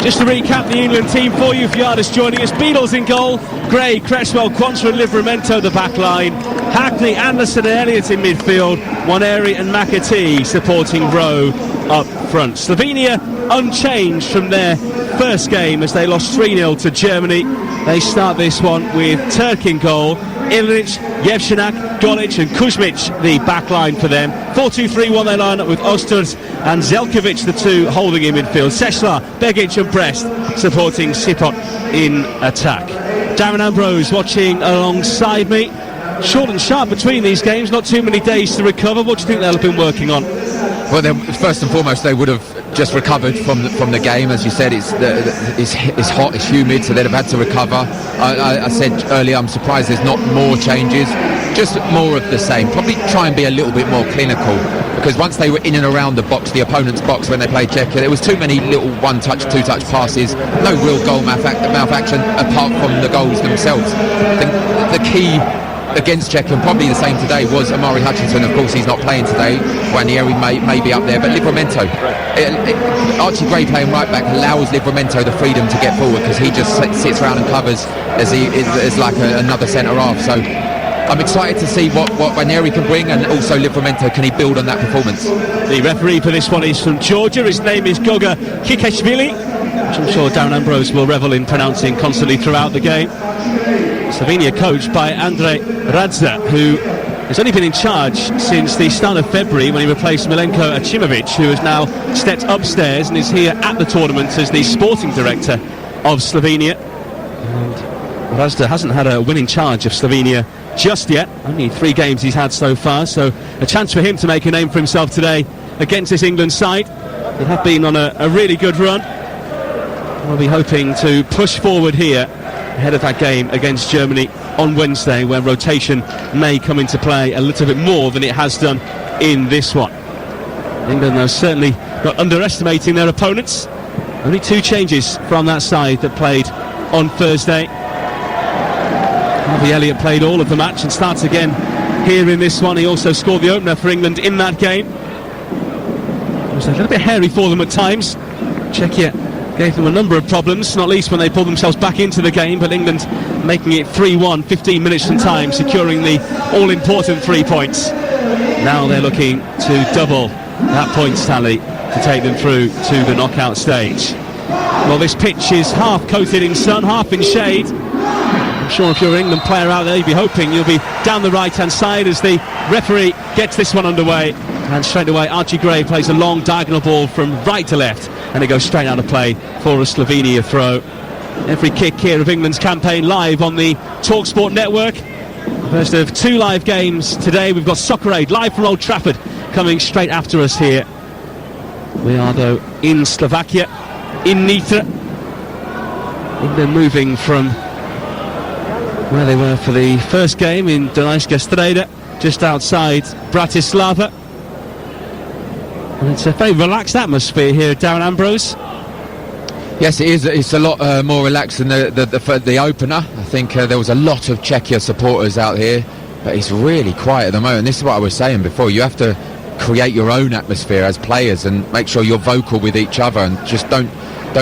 Just to recap the England team for you, if you are just joining us: Beadles in goal, Gray, Cresswell, Quansah and Livramento the back line, Hackney, Anderson and Elliott in midfield, Waneri and McAtee supporting Rowe up front. Slovenia unchanged from their first game as they lost 3-0 to Germany. They start this one with Turk in goal, Ilic, Jevšenak, Golic and Kuzmic the back line for them. 4-2-3-1 they line up with Osters and Zelkovic, the two holding in midfield. Sesla, Begic and Brest supporting Sipot in attack. Darren Ambrose watching alongside me. Short and sharp between these games, not too many days to recover. What do you think they'll have been working on? Well, first and foremost, they would have just recovered from the game. As you said, it's hot, it's humid, so they'd have had to recover. I said earlier, I'm surprised there's not more changes, just more of the same. Probably try and be a little bit more clinical, because once they were in and around the box, the opponent's box, when they played Czechia, there was too many little one-touch, two-touch passes, no real goal mouth action apart from the goals themselves. I think the key against Czechia, and probably the same today, was Amari Hutchinson. Of course, he's not playing today. Waneri may be up there, but Livramento, Archie Gray playing right back allows Livramento the freedom to get forward, because he just sits around and covers as like another centre half. So I'm excited to see what Waneri can bring, and also Livramento, can he build on that performance? The referee for this one is from Georgia. His name is Goga Kikeshvili, which I'm sure Darren Ambrose will revel in pronouncing constantly throughout the game. Slovenia coached by Andrej Radza, who has only been in charge since the start of February, when he replaced Milenko Achimovic, who has now stepped upstairs and is here at the tournament as the sporting director of Slovenia. And Radza hasn't had a winning charge of Slovenia just yet. Only 3 games he's had so far, so a chance for him to make a name for himself today against this England side. They have been on a really good run. We'll be hoping to push forward here ahead of that game against Germany on Wednesday, where rotation may come into play a little bit more than it has done in this one. England, though, certainly not underestimating their opponents. Only 2 changes from that side that played on Thursday. Harvey Elliott played all of the match and starts again here in this one. He also scored the opener for England in that game. It was a little bit hairy for them at times. Czechia gave them a number of problems, not least when they pulled themselves back into the game, but England making it 3-1, 15 minutes from time, securing the all-important 3 points. Now they're looking to double that points tally to take them through to the knockout stage. Well, this pitch is half coated in sun, half in shade. I'm sure if you're an England player out there, you'll be hoping you'll be down the right-hand side as the referee gets this one underway. And straight away, Archie Gray plays a long diagonal ball from right to left, and it goes straight out of play for a Slovenia throw. Every kick here of England's campaign live on the TalkSport network. First of 2 live games today. We've got Soccer Aid live from Old Trafford coming straight after us here. We are, though, in Slovakia, in Nitra. England moving from where they were for the first game in Dunajska Streda, just outside Bratislava. And it's a very relaxed atmosphere here, Darren Ambrose. Yes, it is. It's a lot more relaxed than the opener. I think there was a lot of Czechia supporters out here, but it's really quiet at the moment. This is what I was saying before. You have to create your own atmosphere as players and make sure you're vocal with each other, and just don't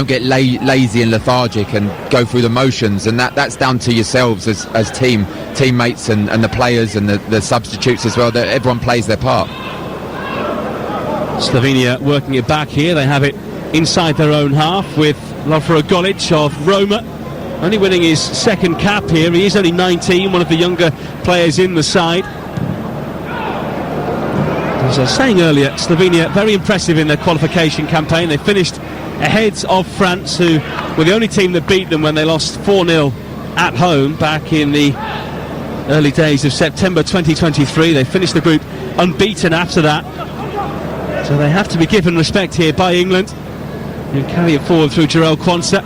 get lazy and lethargic and go through the motions. And that's down to yourselves as teammates and the players and the substitutes as well, that everyone plays their part. Slovenia working it back here. They have it inside their own half with Lovro Golic of Roma, only winning his 2nd cap here. He is only 19, one of the younger players in the side. As I was saying earlier, Slovenia very impressive in their qualification campaign. They finished ahead of France, who were the only team that beat them when they lost 4-0 at home back in the early days of September 2023. They finished the group unbeaten after that. So they have to be given respect here by England, who carry it forward through Jarell Quansah.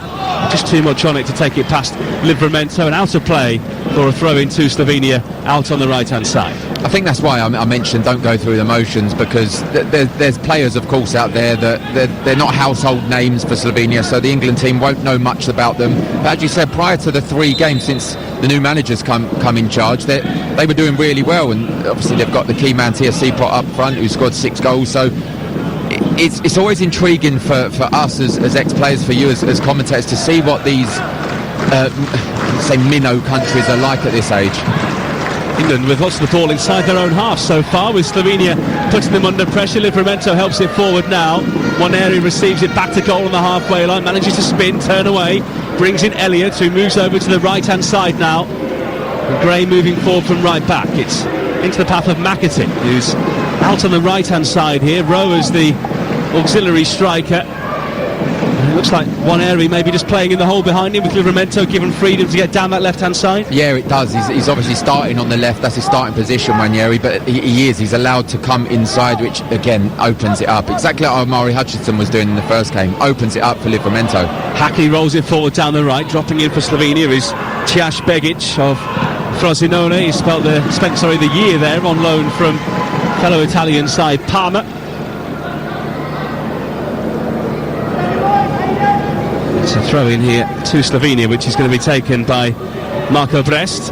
Just too much on it to take it past Livramento, and out of play for a throw into Slovenia out on the right-hand side. I think that's why I mentioned don't go through the motions, because there's players, of course, out there that they're not household names for Slovenia, so the England team won't know much about them. But as you said, prior to the 3 games since the new managers come in charge, they were doing really well, and obviously they've got the key man Tia Seapot up front, who scored 6 goals, so it's always intriguing for us as ex-players, for you as commentators, to see what these say minnow countries are like at this age. England with lots of the ball inside their own half so far, with Slovenia putting them under pressure. Livramento helps it forward now. Waneri receives it back to goal on the halfway line, manages to spin, turn away, brings in Elliott, who moves over to the right-hand side now. And Gray moving forward from right back. It's into the path of McAtee, who's out on the right-hand side here. Rowe is the auxiliary striker. And it looks like Waneri maybe just playing in the hole behind him, with Livramento given freedom to get down that left-hand side. Yeah, it does. He's obviously starting on the left. That's his starting position, Waneri, but he's allowed to come inside, which again opens it up. Exactly like Omari Hutchinson was doing in the first game. Opens it up for Livramento. Hackney rolls it forward down the right. Dropping in for Slovenia is Tjaš Begic of Frosinone. He spent the year there on loan from fellow Italian side Parma. It's a throw in here to Slovenia, which is going to be taken by Marco Brest.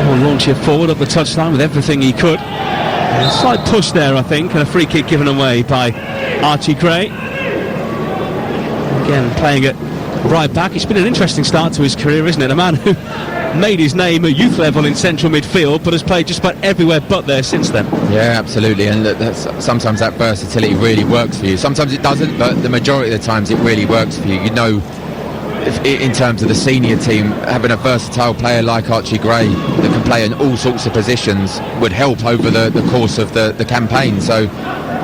Will launch it forward up the touchline with everything he could. A slight push there, I think, and a free kick given away by Archie Gray. Again, playing at right back. It's been an interesting start to his career, isn't it? A man who made his name at youth level in central midfield, but has played just about everywhere but there since then. Yeah, absolutely, and sometimes that versatility really works for you. Sometimes it doesn't, but the majority of the times it really works for you. You know, in terms of the senior team, having a versatile player like Archie Gray that can play in all sorts of positions would help over the course of the campaign. So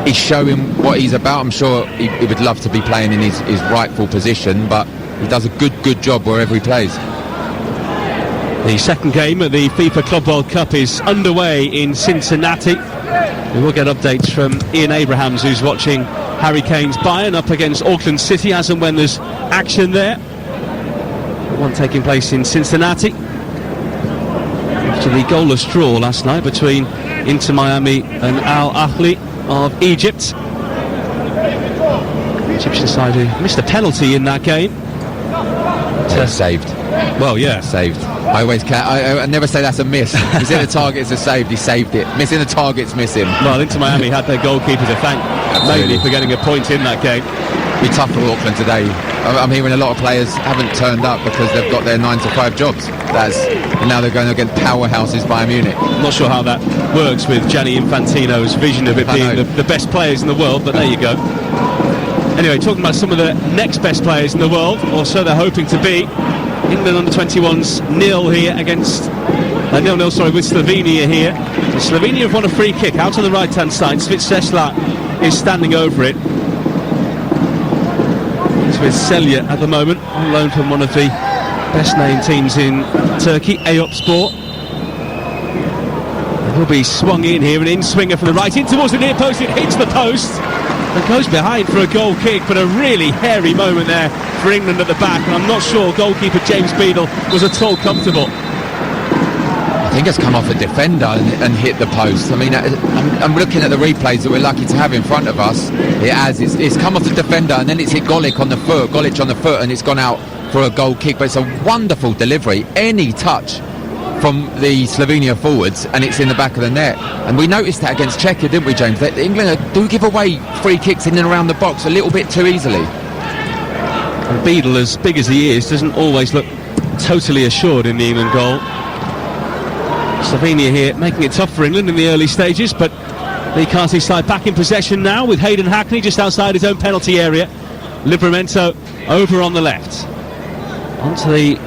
he's showing what he's about. I'm sure he would love to be playing in his rightful position, but he does a good job wherever he plays. The second game at the FIFA Club World Cup is underway in Cincinnati. We will get updates from Ian Abrahams, who's watching Harry Kane's Bayern up against Auckland City as and when there's action there. One taking place in Cincinnati after the goalless draw last night between Inter Miami and Al Ahly of Egypt. The Egyptian side who missed a penalty in that game. Saved. Well, yeah. Saved. I always can. I never say that's a miss. He's in the target, it's a save. He saved it. Missing the target's missing. Well, Inter Miami had their goalkeeper to thank, maybe for getting a point in that game. Be tough for Auckland today. I'm hearing a lot of players haven't turned up because they've got their 9-to-5 jobs. And now they're going against powerhouses Bayern Munich. I'm not sure how that works with Gianni Infantino's vision of it being the best players in the world, but there you go. Anyway, talking about some of the next best players in the world, or so they're hoping to be. England under-21's 0 here against 0-0 with Slovenia here. So Slovenia have won a free kick out on the right-hand side. Svitsesla is standing over it. It's with Selya at the moment, on loan from one of the best-named teams in Turkey, Eyüpspor. It will be swung in here, an in-swinger from the right in towards the near post. It hits the post and goes behind for a goal kick, but a really hairy moment there for England at the back, and I'm not sure goalkeeper James Beadle was at all comfortable. I think it's come off a defender and hit the post. I mean, I'm looking at the replays that we're lucky to have in front of us. It has. It's come off the defender and then it's hit Golic on the foot, and it's gone out for a goal kick. But it's a wonderful delivery. Any touch from the Slovenia forwards and it's in the back of the net. And we noticed that against Czechia, didn't we, James? That England do give away free kicks in and around the box a little bit too easily. And Beadle, as big as he is, doesn't always look totally assured in the England goal. Slovenia here making it tough for England in the early stages, but the Carty side back in possession now with Hayden Hackney just outside his own penalty area. Livramento over on the left. Onto the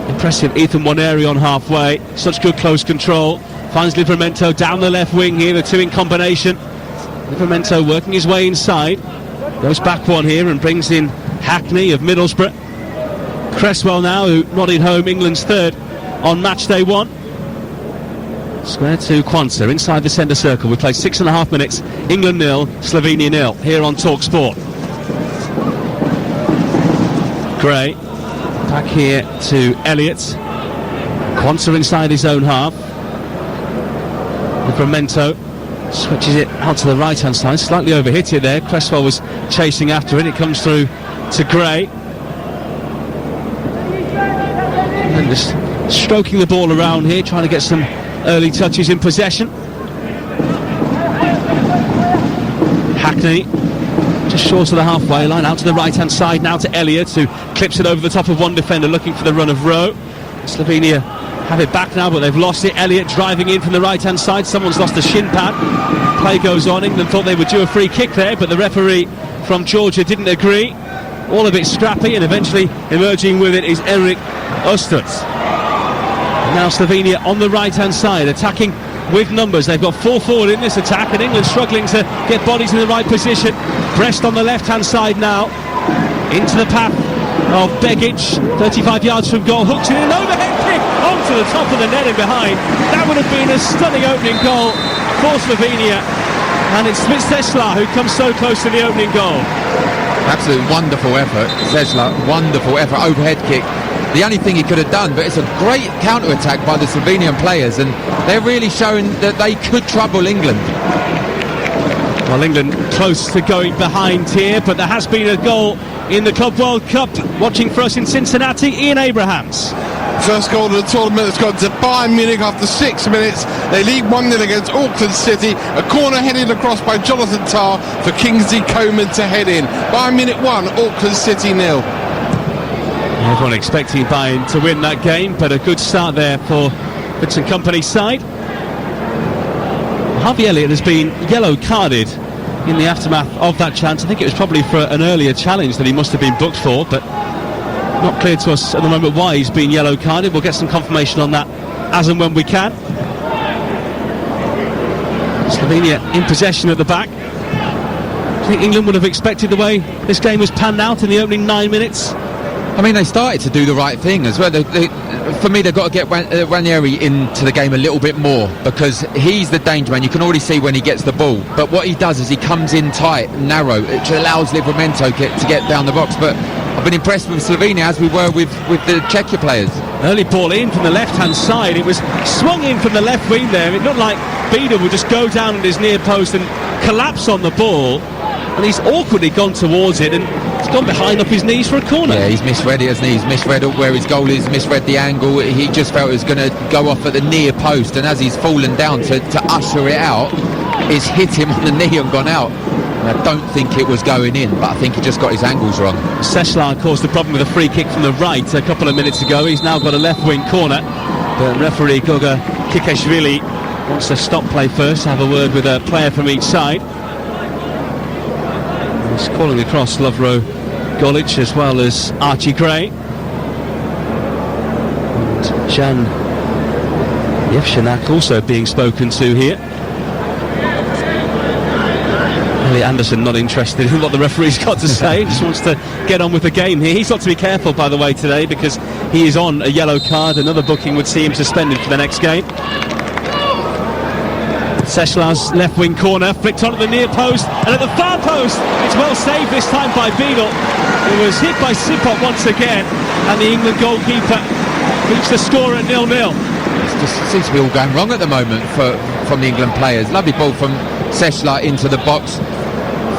impressive Ethan Waneri on halfway. Such good close control. Finds Livramento down the left wing here, the two in combination. Livramento working his way inside. Goes back one here and brings in Hackney of Middlesbrough. Cresswell now, who nodded home England's third on match day 1. Square to Kwanzaa inside the centre circle. We play 6.5 minutes. England 0, Slovenia 0 here on Talk Sport. Gray back here to Elliott. Kwanzaa inside his own half. Livramento switches it out to the right hand side, slightly overhit it there. Cresswell was chasing after it. It comes through to Gray, and just stroking the ball around here, trying to get some early touches in possession. Hackney just short of the halfway line, out to the right hand side now to Elliott, who clips it over the top of one defender looking for the run of Rowe. Slovenia have it back now, but they've lost it. Elliott driving in from the right hand side, someone's lost a shin pad. Play goes on. England thought they would do a free kick there, but the referee from Georgia didn't agree. All a bit scrappy, and eventually emerging with it is Eric Ostert. Now Slovenia on the right hand side, attacking with numbers. They've got 4 forward in this attack, and England struggling to get bodies in the right position. Brest on the left hand side now, into the path of Begic, 35 yards from goal, hooks it in, overhead kick onto the top of the net and behind. That would have been a stunning opening goal for Slovenia, and it's Zesla who comes so close to the opening goal. Absolutely wonderful effort, Zesla, wonderful effort, overhead kick. The only thing he could have done, but it's a great counter-attack by the Slovenian players, and they're really showing that they could trouble England. Well, England close to going behind here, but there has been a goal in the Club World Cup. Watching for us in Cincinnati, Ian Abrahams. First goal of the tournament has gone to Bayern Munich after 6 minutes. They lead 1-0 against Auckland City. A corner headed across by Jonathan Tah for Kingsley Coman to head in. Bayern Munich 1, Auckland City 0. Everyone expecting Bayern to win that game, but a good start there for Vincent Kompany's side. Harvey Elliott has been yellow carded in the aftermath of that chance. I think it was probably for an earlier challenge that he must have been booked for, but not clear to us at the moment why he's been yellow carded. We'll get some confirmation on that as and when we can. Slovenia in possession at the back. I think England would have expected the way this game was panned out in the opening 9 minutes. I mean, they started to do the right thing as well. For me, they've got to get Ranieri into the game a little bit more, because he's the danger man. You can already see when he gets the ball. But what he does is he comes in tight, narrow, which allows Livramento to get down the box. But I've been impressed with Slovenia, as we were with the Czechia players. Early ball in from the left-hand side. It was swung in from the left wing there. It looked like Bida would just go down at his near post and collapse on the ball. And he's awkwardly gone towards it, and it's gone behind up his knees for a corner. Yeah, he's misread it, hasn't he? He's misread where his goal is, misread the angle. He just felt it was going to go off at the near post, and as he's fallen down to usher it out, it's hit him on the knee and gone out. And I don't think it was going in, but I think he just got his angles wrong. Seslar caused the problem with a free kick from the right a couple of minutes ago. He's now got a left wing corner. The referee, Goga Kikashvili, wants to stop play first, have a word with a player from each side. He's calling across Lovro Golic as well as Archie Gray. And Jan Yevshenak also being spoken to here. Elliot Anderson not interested in what the referee's got to say, just wants to get on with the game here. He's got to be careful, by the way, today, because he is on a yellow card. Another booking would see him suspended for the next game. Seslar's left wing corner, flicked onto the near post, and at the far post, it's well saved this time by Beadle. It was hit by Sipot once again, and the England goalkeeper keeps the score at 0-0. It just seems to be all going wrong at the moment from the England players. Lovely ball from Seslar into the box,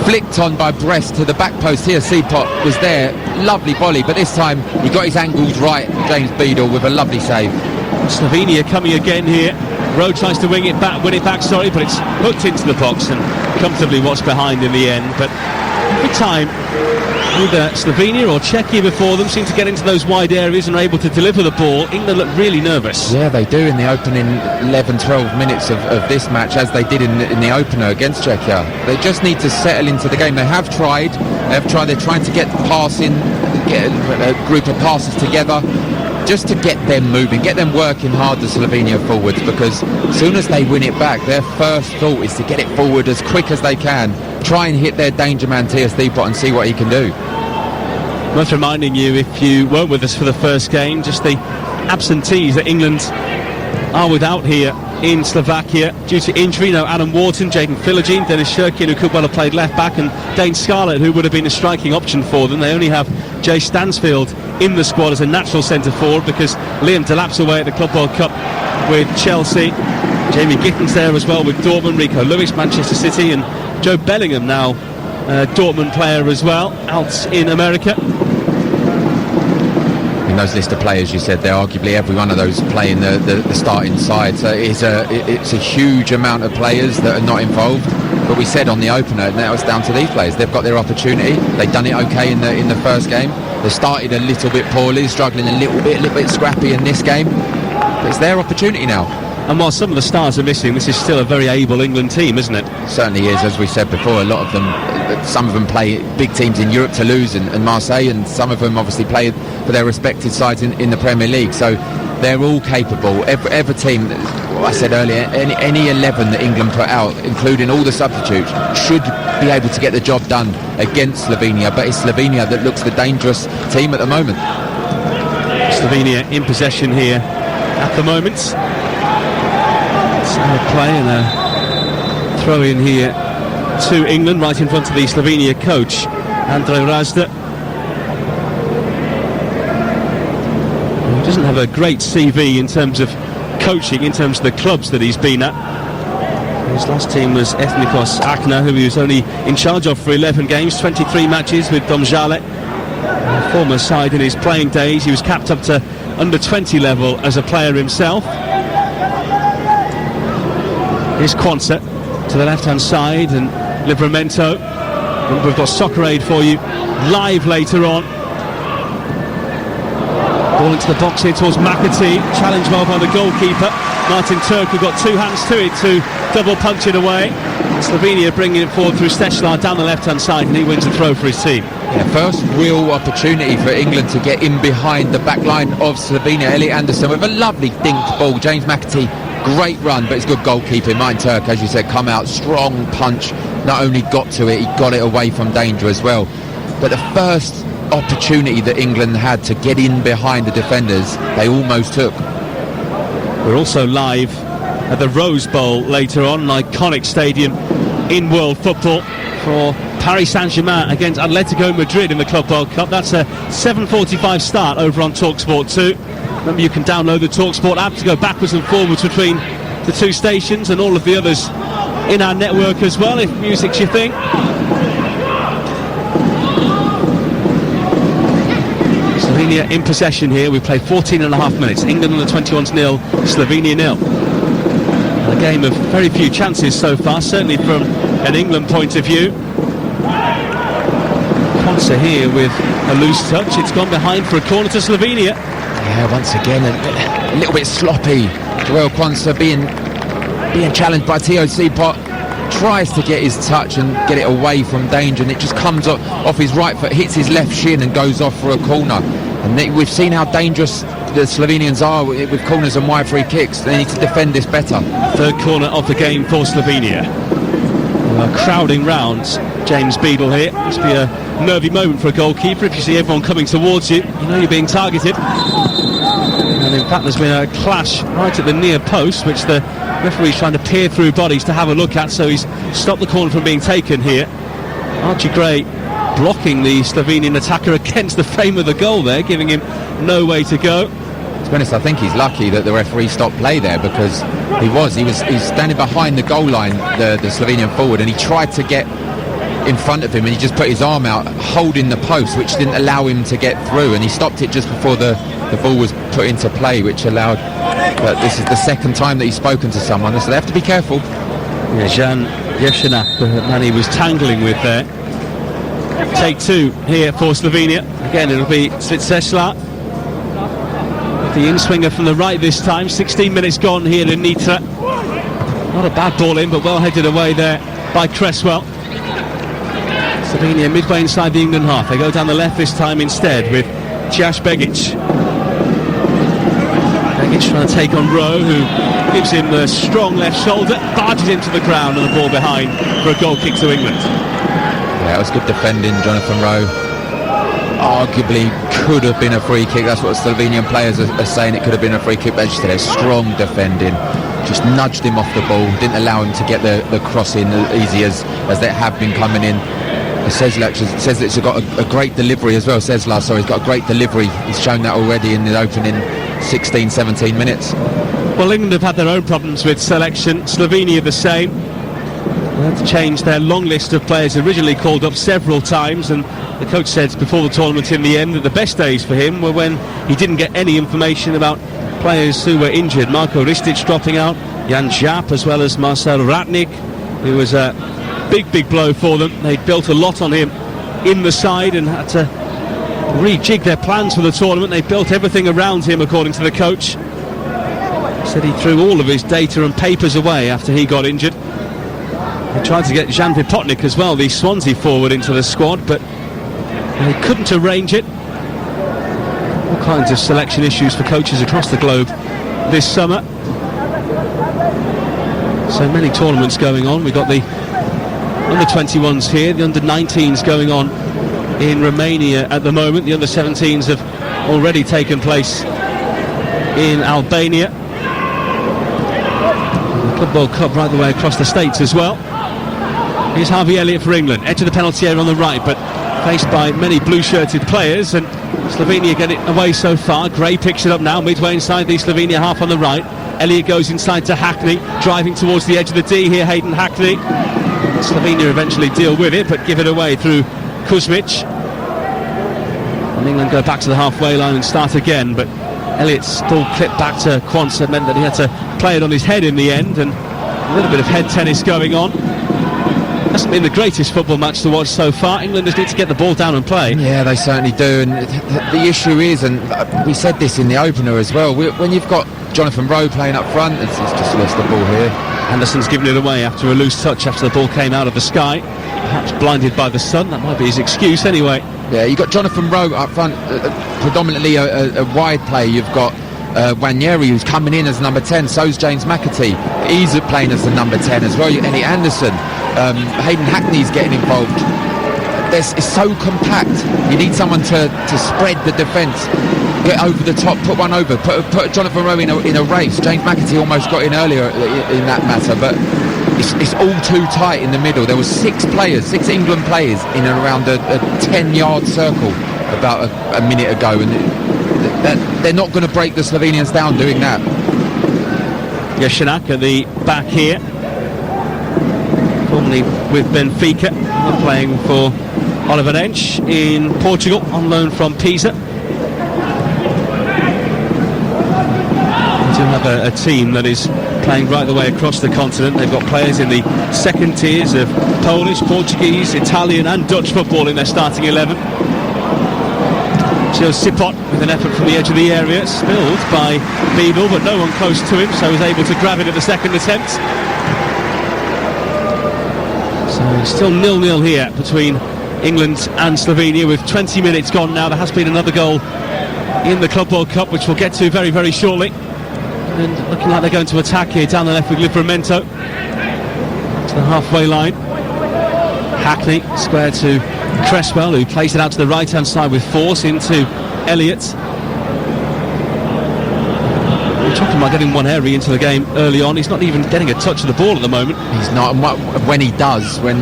flicked on by Brest to the back post here. Sipot was there, lovely volley, but this time he got his angles right, James Beadle, with a lovely save. Slovenia coming again here. Rowe tries to win it back, but it's hooked into the box and comfortably watched behind in the end. But every time either Slovenia or Czechia before them seem to get into those wide areas and are able to deliver the ball, England look really nervous. Yeah, they do in the opening 11-12 minutes of this match, as they did in the opener against Czechia. They just need to settle into the game. They have tried. They're trying to get passing, get a group of passes together, just to get them moving, get them working hard, the Slovenia forwards, because as soon as they win it back, their first thought is to get it forward as quick as they can, try and hit their danger man Sipot and see what he can do. Worth reminding you, if you weren't with us for the first game, just the absentees that England are without here in Slovakia due to injury. No Adam Wharton, Jaden Philogene, Dennis Shirkin, who could well have played left back, and Dane Scarlett, who would have been a striking option for them. They only have Jay Stansfield in the squad as a natural centre forward, because Liam Delap's away at the Club World Cup with Chelsea. Jamie Gittens there as well with Dortmund, Rico Lewis, Manchester City, and Joe Bellingham, now Dortmund player as well, out in America. in those list of players you said there, arguably every one of those playing the starting side. So it's a huge amount of players that are not involved. But we said on the opener, now it's down to these players. They've got their opportunity. They've done it okay in the first game. They started a little bit poorly, struggling a little bit scrappy in this game. But it's their opportunity now. And while some of the stars are missing, this is still a very able England team, isn't it? Certainly is, as we said before. A lot of them, some of them play big teams in Europe, Toulouse and Marseille, and some of them obviously play for their respective sides in the Premier League. So they're all capable. Every team, I said earlier, any 11 that England put out, including all the substitutes, should be able to get the job done against Slovenia. But it's Slovenia that looks the dangerous team at the moment. Slovenia in possession here at the moment. Play and a throw in here to England right in front of the Slovenia coach Andrej Razda. He doesn't have a great CV in terms of coaching, in terms of the clubs that he's been at. His last team was Ethnikos Akna, who he was only in charge of for 11 games, 23 matches with Domžale. A former side in his playing days. He was capped up to under 20 level as a player himself. Here's Quansah to the left-hand side, and Livramento. And we've got Soccer Aid for you live later on. Ball into the box here towards McAtee. Challenge well by the goalkeeper. Martin Turku got two hands to it to double punch it away. Slovenia bringing it forward through Stechlar down the left-hand side, and he wins the throw for his team. Yeah, first real opportunity for England to get in behind the back line of Slovenia. Elliot Anderson with a lovely dinked ball. James McAtee, great run, but it's good goalkeeping. Martin Turk, as you said, come out, strong punch. Not only got to it, he got it away from danger as well. But the first opportunity that England had to get in behind the defenders, they almost took. We're also live at the Rose Bowl later on, an iconic stadium in world football, for Paris Saint-Germain against Atletico Madrid in the Club World Cup. That's a 7:45 start over on TalkSport 2. Remember, you can download the TalkSport app to go backwards and forwards between the two stations, and all of the others in our network as well, if music's your thing. Slovenia in possession here. We've played 14 and a half minutes. England on the 21's 0, Slovenia 0. A game of very few chances so far, certainly from an England point of view. Quansah here with a loose touch. It's gone behind for a corner to Slovenia. Yeah, once again a little bit sloppy. Joel Quansah being challenged by TOC, but tries to get his touch and get it away from danger, and it just comes off his right foot, hits his left shin and goes off for a corner. And we've seen how dangerous the Slovenians are with corners and wide free kicks. They need to defend this better. Third corner of the game for Slovenia. Crowding round James Beadle here. Must be a nervy moment for a goalkeeper if you see everyone coming towards you. You know you're being targeted. And in fact there's been a clash right at the near post, which the referee's trying to peer through bodies to have a look at, so he's stopped the corner from being taken here. Archie Gray blocking the Slovenian attacker against the frame of the goal there, giving him no way to go. To be honest, I think he's lucky that the referee stopped play there, because he's standing behind the goal line, the Slovenian forward, and he tried to get in front of him, and he just put his arm out holding the post, which didn't allow him to get through, and he stopped it just before the ball was put into play, which allowed. But this is the second time that he's spoken to someone, so they have to be careful. Yeah, Jan Jevšenak, the man he was tangling with there. Take two here for Slovenia. Again, it'll be Stechlar. The in-swinger from the right this time. 16 minutes gone here in Nitra. Not a bad ball in, but well headed away there by Cresswell. Slovenia midway inside the England half. They go down the left this time instead with Jash Begic. Begic trying to take on Rowe, who gives him the strong left shoulder, barges into the ground, and the ball behind for a goal kick to England. Yeah, it was good defending, Jonathan Rowe. Arguably could have been a free kick. That's what Slovenian players are saying. It could have been a free kick, but as you said, strong defending. Just nudged him off the ball, didn't allow him to get the cross in as easy as they have been coming in. Ceslar says it's got a great delivery as well. Ceslar, so he's got a great delivery. He's shown that already in the opening 16-17 minutes. Well, England have had their own problems with selection. Slovenia the same. They had to change their long list of players originally called up several times, and the coach said before the tournament in the end that the best days for him were when he didn't get any information about players who were injured. Marko Ristic dropping out, Jan Žap, as well as Marcel Ratnik, who was a big blow for them. They'd built a lot on him in the side and had to rejig their plans for the tournament. They built everything around him, according to the coach. Said he threw all of his data and papers away after he got injured. They tried to get Jan Vipotnik as well, the Swansea forward, into the squad, but they couldn't arrange it. All kinds of selection issues for coaches across the globe this summer. So many tournaments going on. We've got the under-21's here, the under-19's going on in Romania at the moment. The under-17's have already taken place in Albania. And the Club World Cup right the way across the States as well. Here's Harvey Elliott for England, edge of the penalty area on the right, but faced by many blue-shirted players, and Slovenia get it away so far. Gray picks it up now, midway inside the Slovenia half on the right. Elliott goes inside to Hackney, driving towards the edge of the D here, Hayden Hackney. Slovenia eventually deal with it, but give it away through Kuzmic. And England go back to the halfway line and start again, but Elliott's still clipped back to Quansah meant that he had to play it on his head in the end, and a little bit of head tennis going on. Hasn't been the greatest football match to watch so far. Englanders need to get the ball down and play. Yeah, they certainly do, and the issue is, and we said this in the opener as well, when you've got Jonathan Rowe playing up front, it's just lost the ball here. Anderson's given it away after a loose touch after the ball came out of the sky, perhaps blinded by the sun. That might be his excuse anyway. Yeah, you've got Jonathan Rowe up front, predominantly a wide play. You've got Wanyeri, who's coming in as number 10, so's James McAtee. He's playing as the number 10 as well. Eddie Anderson, Hayden Hackney's getting involved. It's so compact. You need someone to spread the defence, get over the top, put one over, put Jonathan Rowe in a race. James McAtee almost got in earlier in that matter, but it's all too tight in the middle. There were six England players in and around a 10-yard circle about a minute ago, and they're not going to break the Slovenians down doing that. Jeshanak at the back here, formerly with Benfica, playing for Oliver Ench in Portugal on loan from Pisa. They do have a team that is playing right the way across the continent. They've got players in the second tiers of Polish, Portuguese, Italian and Dutch football in their starting 11. Gilles Sipot with an effort from the edge of the area, spilled by Beadle, but no one close to him, so was able to grab it at the second attempt. So still 0-0 here between England and Slovenia with 20 minutes gone now. There has been another goal in the Club World Cup, which we'll get to very, very shortly. And looking like they're going to attack here down the left with Livramento to the halfway line. Hackney square to Cresswell, who plays it out to the right hand side with force into Elliott. We're talking about getting one area into the game early on. He's not even getting a touch of the ball at the moment. He's not, and when he does, on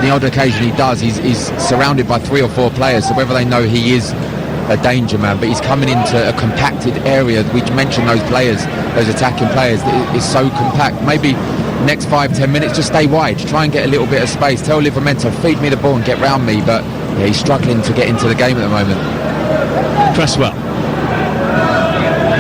the odd occasion he does, he's surrounded by 3 or 4 players, so whether they know he is a danger man, but he's coming into a compacted area. We mentioned those players, those attacking players, it's so compact. Maybe next 5-10 minutes just stay wide, try and get a little bit of space, tell Livramento feed me the ball and get round me, but yeah, he's struggling to get into the game at the moment. Cresswell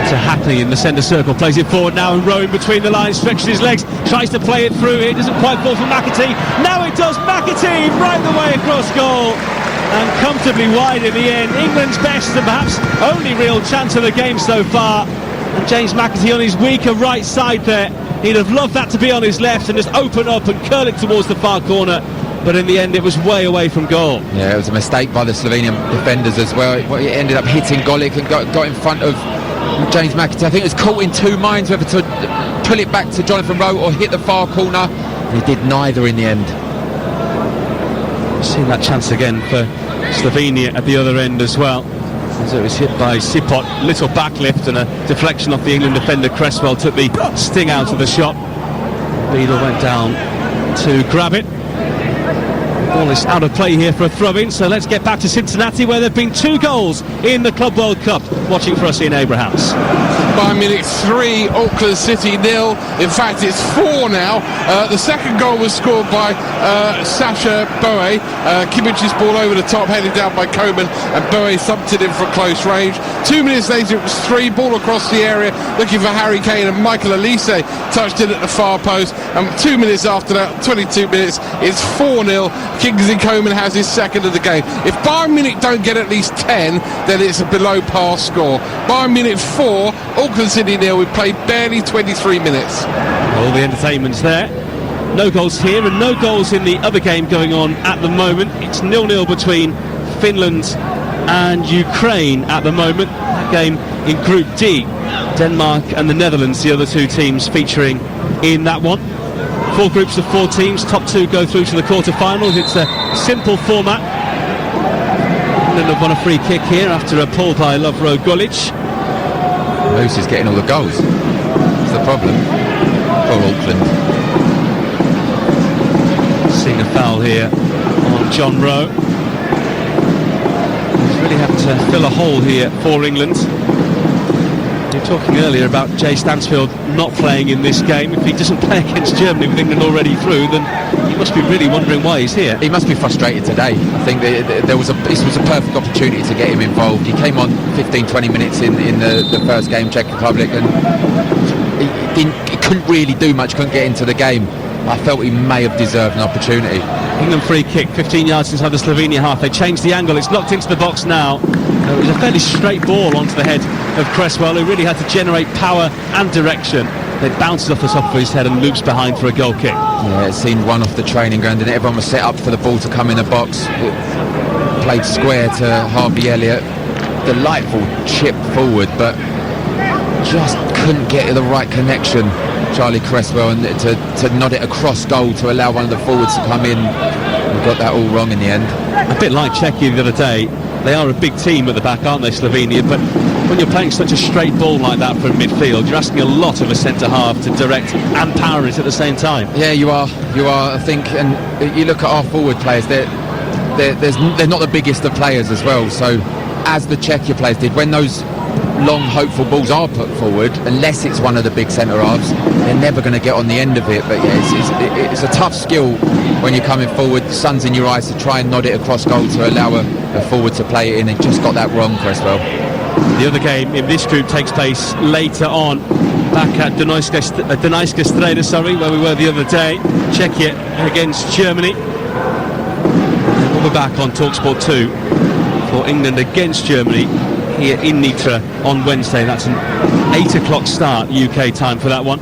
to Hackney in the centre circle, plays it forward now, and Rowe in between the lines, stretches his legs, tries to play it through. It doesn't quite fall for McAtee. Now it does. McAtee right the way across goal and comfortably wide in the end. England's best and perhaps only real chance of the game so far, and James McAtee on his weaker right side there. He'd have loved that to be on his left and just open up and curl it towards the far corner, but in the end it was way away from goal. Yeah, it was a mistake by the Slovenian defenders as well. It ended up hitting Golic and got in front of James McAtee. I think it was caught in two minds whether to pull it back to Jonathan Rowe or hit the far corner. He did neither in the end. Seen that chance again for Slovenia at the other end as well. As it was hit by Sipot, little backlift and a deflection off the England defender. Cresswell took the sting out of the shot. Beadle went down to grab it. Ball is out of play here for a throw-in, so let's get back to Cincinnati, where there have been 2 goals in the Club World Cup. Watching for us, Ian Abrahams. Bayern Munich 3, Auckland City 0. In fact, it's 4 now. The second goal was scored by Sasha Boe. Kimmich's ball over the top, headed down by Coman, and Boe thumped it in for close range. 2 minutes later, it was 3, ball across the area, looking for Harry Kane, and Michael Elise touched it at the far post. And 2 minutes after that, 22 minutes, it's 4-0. Kingsley Coman has his second of the game. If Bayern Munich don't get at least 10, then it's a below par score. Bayern Munich 4, Auckland City 0. We've played barely 23 minutes. All the entertainment's there. No goals here and no goals in the other game going on at the moment. It's 0-0 between Finland and Ukraine at the moment. That game in Group D. Denmark and the Netherlands, the other two teams featuring in that one. 4 groups of 4 teams. Top 2 go through to the quarter-finals. It's a simple format. England have won a free kick here after a pull by Lovro Golic. Moose is getting all the goals. That's the problem for Auckland. Seeing a foul here on John Rowe. He's really having to fill a hole here for England. We were talking earlier about Jay Stansfield not playing in this game. If he doesn't play against Germany with England already through, then he must be really wondering why he's here. He must be frustrated today. I think this was a perfect opportunity to get him involved. He came on 15-20 minutes in the first game, Czech Republic, and he couldn't really do much, couldn't get into the game. I felt he may have deserved an opportunity. England free kick, 15 yards inside the Slovenia half. They changed the angle, it's knocked into the box now. It was a fairly straight ball onto the head of Cresswell, who really had to generate power and direction. It bounces off the top of his head and loops behind for a goal kick. Yeah, it seemed one off the training ground, and everyone was set up for the ball to come in the box. It played square to Harvey Elliott. Delightful chip forward, but just couldn't get the right connection, Charlie Cresswell, and to nod it across goal to allow one of the forwards to come in. We got that all wrong in the end. A bit like Czechia the other day. They are a big team at the back, aren't they, Slovenia? But when you're playing such a straight ball like that from midfield, you're asking a lot of a centre-half to direct and power it at the same time. Yeah, you are, I think. And you look at our forward players, they're not the biggest of players as well. So, as the Czechia players did, when those long, hopeful balls are put forward, unless it's one of the big centre-halves, they're never going to get on the end of it. But yeah, it's a tough skill when you're coming forward, sun's in your eyes, to try and nod it across goal to allow a forward to play it in. And just got that wrong, Cresswell. The other game in this group takes place later on, back at Dunajska Streda, where we were the other day. Czechia against Germany. We'll be back on TalkSport 2 for England against Germany here in Nitra on Wednesday. That's an 8 o'clock start UK time for that one.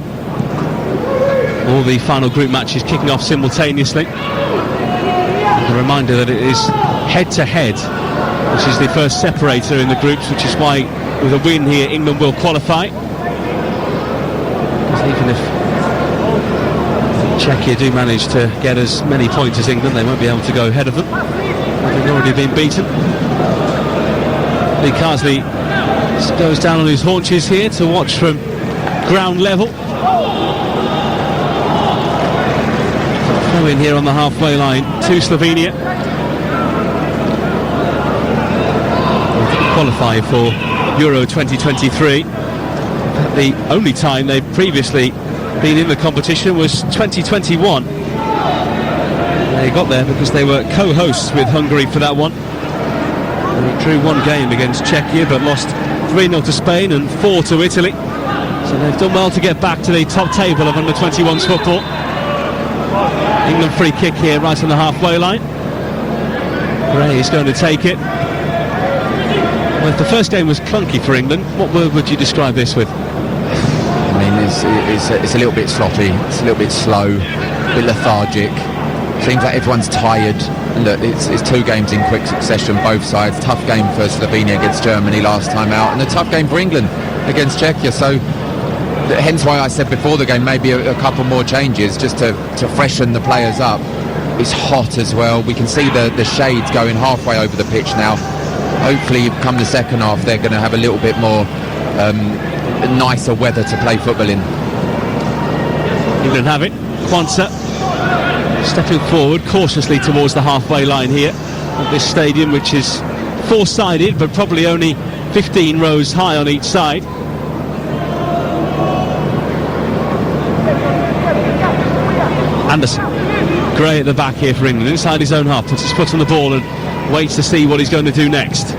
All the final group matches kicking off simultaneously. A reminder that it is head-to-head, which is the first separator in the groups, which is why with a win here England will qualify. Because even if Czechia do manage to get as many points as England, they won't be able to go ahead of them. They've already been beaten. Lee Carsley goes down on his haunches here to watch from ground level. Throw in here on the halfway line to Slovenia. Qualify for Euro 2023. The only time they've previously been in the competition was 2021. They got there because they were co-hosts with Hungary for that one. They drew one game against Czechia but lost 3-0 to Spain and 4 to Italy. So they've done well to get back to the top table of under-21s football. England free kick here right on the halfway line. Gray is going to take it. Well, if the first game was clunky for England, what word would you describe this with? I mean, it's a little bit sloppy, it's a little bit slow, a bit lethargic. Seems like everyone's tired. And look, it's 2 games in quick succession, both sides. Tough game for Slovenia against Germany last time out, and a tough game for England against Czechia. So, hence why I said before the game, maybe a couple more changes just to freshen the players up. It's hot as well. We can see the shades going halfway over the pitch now. Hopefully, come the second half, they're going to have a little bit more nicer weather to play football in. England have it. Kwanzaa stepping forward cautiously towards the halfway line here at this stadium, which is 4-sided but probably only 15 rows high on each side. Anderson. Gray at the back here for England, inside his own half, puts his foot on the ball and waits to see what he's going to do next.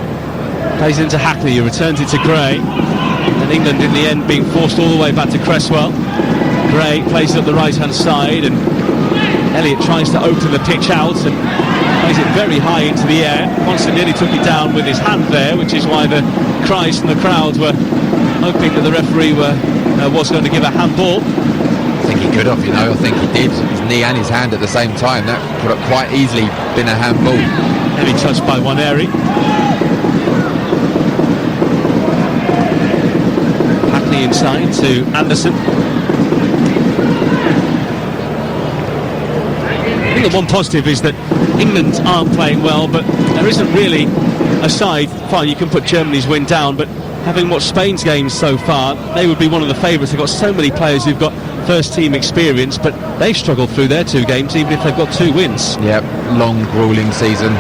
Plays it into Hackley, who returns it to Gray. And England in the end being forced all the way back to Cresswell. Gray plays it up the right-hand side, and Elliott tries to open the pitch out and plays it very high into the air. Monson nearly took it down with his hand there, which is why the cries from the crowd were hoping that the referee was going to give a handball. I think he could have, I think he did. His knee and his hand at the same time. That could have quite easily been a handball. Heavy touch by Waneri. Hackney inside to Anderson. I think the one positive is that England aren't playing well, but there isn't really a side. Fine, you can put Germany's win down, but having watched Spain's games so far, they would be one of the favourites. They've got so many players who've got first team experience, but they've struggled through their 2 games, even if they've got 2 wins. Yep, long, gruelling season.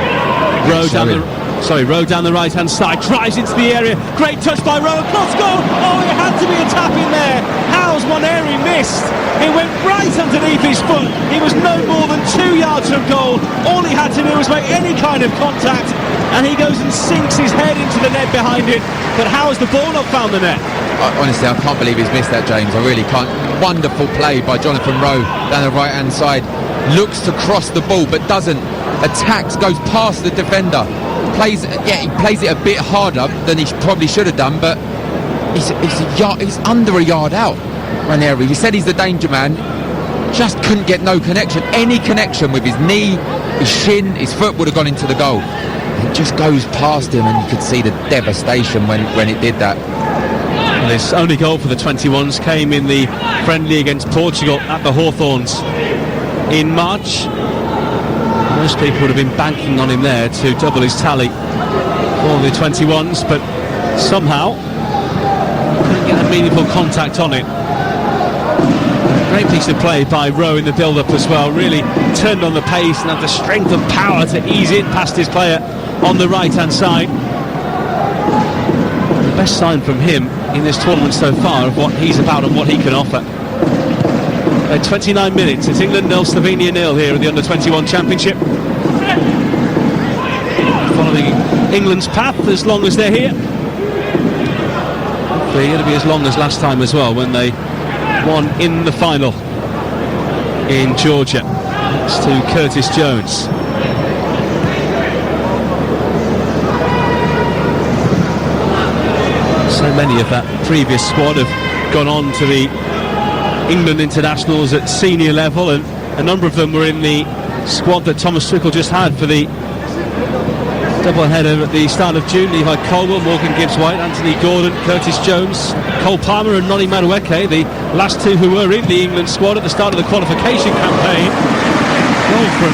Rowe down the right-hand side, drives into the area. Great touch by Rowe, cross goal! Oh, it had to be a tap in there. How's Waneri missed? It went right underneath his foot. He was no more than 2 yards from goal. All he had to do was make any kind of contact, and he goes and sinks his head into the net behind it. But how has the ball not found the net? Honestly, I can't believe he's missed that, James. I really can't. Wonderful play by Jonathan Rowe down the right-hand side. Looks to cross the ball, but doesn't. Attacks, goes past the defender. He plays it a bit harder than he probably should have done, but he's under a yard out. Ranieri, he said he's the danger man, just couldn't get no connection. Any connection with his knee, his shin, his foot would have gone into the goal. It just goes past him, and you could see the devastation when it did that. Well, his only goal for the 21's came in the friendly against Portugal at the Hawthorns in March. Most people would have been banking on him there to double his tally for the 21's, but somehow couldn't get a meaningful contact on it. Great piece of play by Rowe in the build-up as well. Really turned on the pace and had the strength and power to ease it past his player on the right-hand side. The best sign from him in this tournament so far of what he's about and what he can offer. 29 minutes, it's England 0, Slovenia 0 here in the Under-21 Championship. Following England's path as long as they're here. Hopefully it'll be as long as last time as well, when they won in the final in Georgia. It's to Curtis Jones. So many of that previous squad have gone on to the England internationals at senior level, and a number of them were in the squad that Thomas Tuchel just had for the doubleheader at the start of June. Levi Colwell, Morgan Gibbs-White, Anthony Gordon, Curtis Jones, Cole Palmer and Noni Madueke, the last 2 who were in the England squad at the start of the qualification campaign. Goal from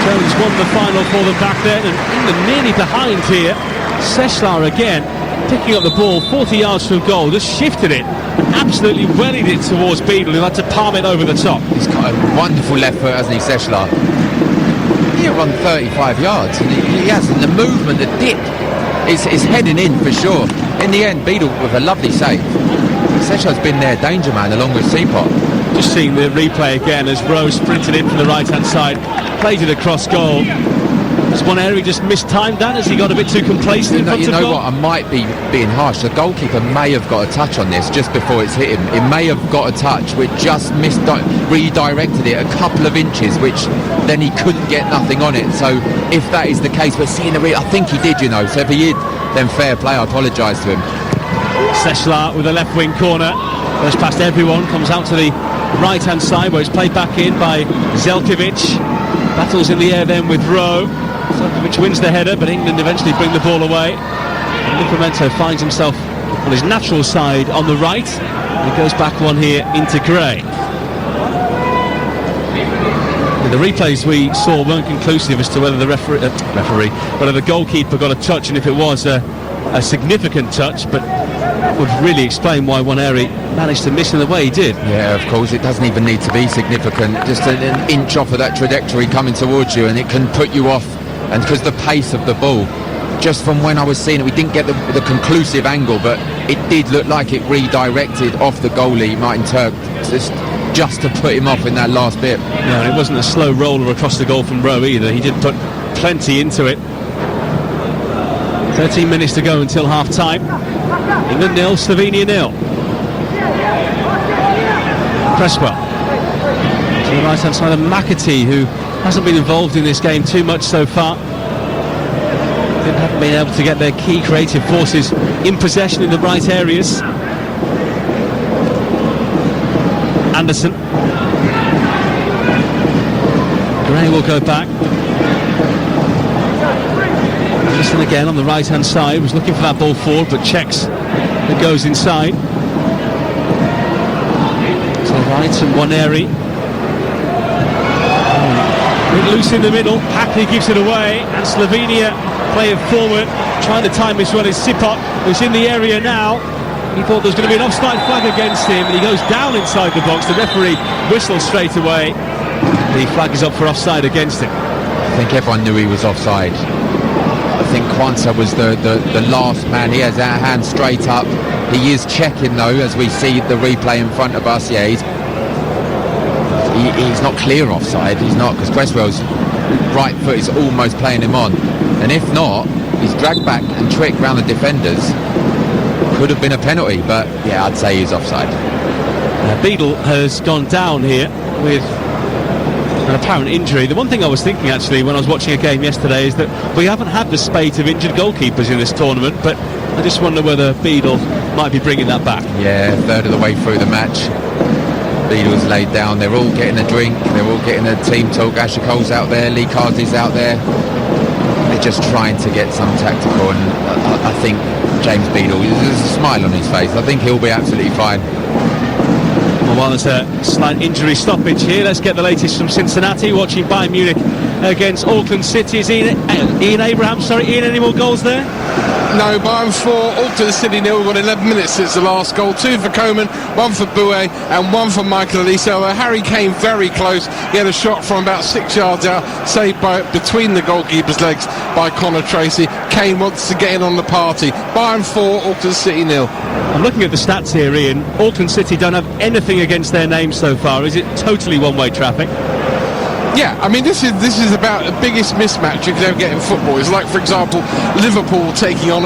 Jones won the final for them back then, and England nearly behind here. Seshlar again picking up the ball 40 yards from goal, just shifted it, absolutely wellied it towards Beadle, who had to palm it over the top. He's got a wonderful left foot, hasn't he, Seshlar? He'll run 35 yards, and he has, and the movement, the dip is heading in for sure. In the end, Beadle with a lovely save. Seshlar's been their danger man along with Seapot. Just seeing the replay again as Rowe sprinted in from the right-hand side, played it across goal. Has Waneri just mistimed that as he got a bit too complacent in front of goal? You know what, I might be being harsh. The goalkeeper may have got a touch on this just before it's hit him. It may have got a touch which just redirected it a couple of inches, which then he couldn't get nothing on it. So if that is the case, we're seeing I think he did, So if he did, then fair play, I apologise to him. Seshlar with a left wing corner, goes past everyone, comes out to the right-hand side where it's played back in by Zelkovic. Battles in the air then with Rowe. Zelkovic wins the header, but England eventually bring the ball away. And Livramento finds himself on his natural side on the right, and he goes back one here into Gray. The replays we saw weren't conclusive as to whether the whether the goalkeeper got a touch, and if it was a significant touch, but that would really explain why Waneri managed to miss in the way he did. Yeah, of course, it doesn't even need to be significant. Just an inch off of that trajectory coming towards you, and it can put you off. And because the pace of the ball, just from when I was seeing it, we didn't get the conclusive angle, but it did look like it redirected off the goalie, Martin Turk, just to put him off in that last bit. No, and it wasn't a slow roller across the goal from Rowe either. He did put plenty into it. 13 minutes to go until half-time. England 0, Slovenia 0. Cresswell to the right-hand side of McAtee, who hasn't been involved in this game too much so far. They haven't been able to get their key creative forces in possession in the right areas. Anderson. Gray will go back. Anderson again on the right hand side, was looking for that ball forward, but checks it goes inside. To the right, and Waneri. Loose in the middle, Hackney gives it away, and Slovenia play it forward, trying to time this one is Sipot, who's in the area now. He thought there was going to be an offside flag against him, and he goes down inside the box. The referee whistles straight away. The flag is up for offside against him. I think everyone knew he was offside. I think Kwanzaa was the last man. He has that hand straight up. He is checking though, as we see the replay in front of us. Yeah, he's not clear offside. He's not, because Cresswell's right foot is almost playing him on. And if not, he's dragged back and tricked round the defenders. Could have been a penalty, but yeah, I'd say he's offside. Beadle has gone down here with an apparent injury. The one thing I was thinking actually when I was watching a game yesterday is that we haven't had the spate of injured goalkeepers in this tournament, but I just wonder whether Beadle might be bringing that back. Yeah, a third of the way through the match, Beadle's laid down. They're all getting a drink, they're all getting a team talk. Asher Cole's out there, Lee Carsley's out there. They're just trying to get some tactical, and I think James Beadle, there's a smile on his face. I think he'll be absolutely fine. Well, while there's a slight injury stoppage here, let's get the latest from Cincinnati, watching Bayern Munich against Auckland City. Is Ian Abraham, Ian, any more goals there? No, Bayern 4, Auckland City 0. We've got 11 minutes since the last goal. 2 for Coman, 1 for Boué, and 1 for Michael Elise. Harry came very close. He had a shot from about 6 yards out, saved between the goalkeeper's legs by Connor Tracy. Kane wants to get in on the party. Bayern 4, Auckland City 0. I'm looking at the stats here, Ian. Auckland City don't have anything against their name so far. Is it totally one-way traffic? Yeah, I mean, this is about the biggest mismatch you can ever get in football. It's like, for example, Liverpool taking on,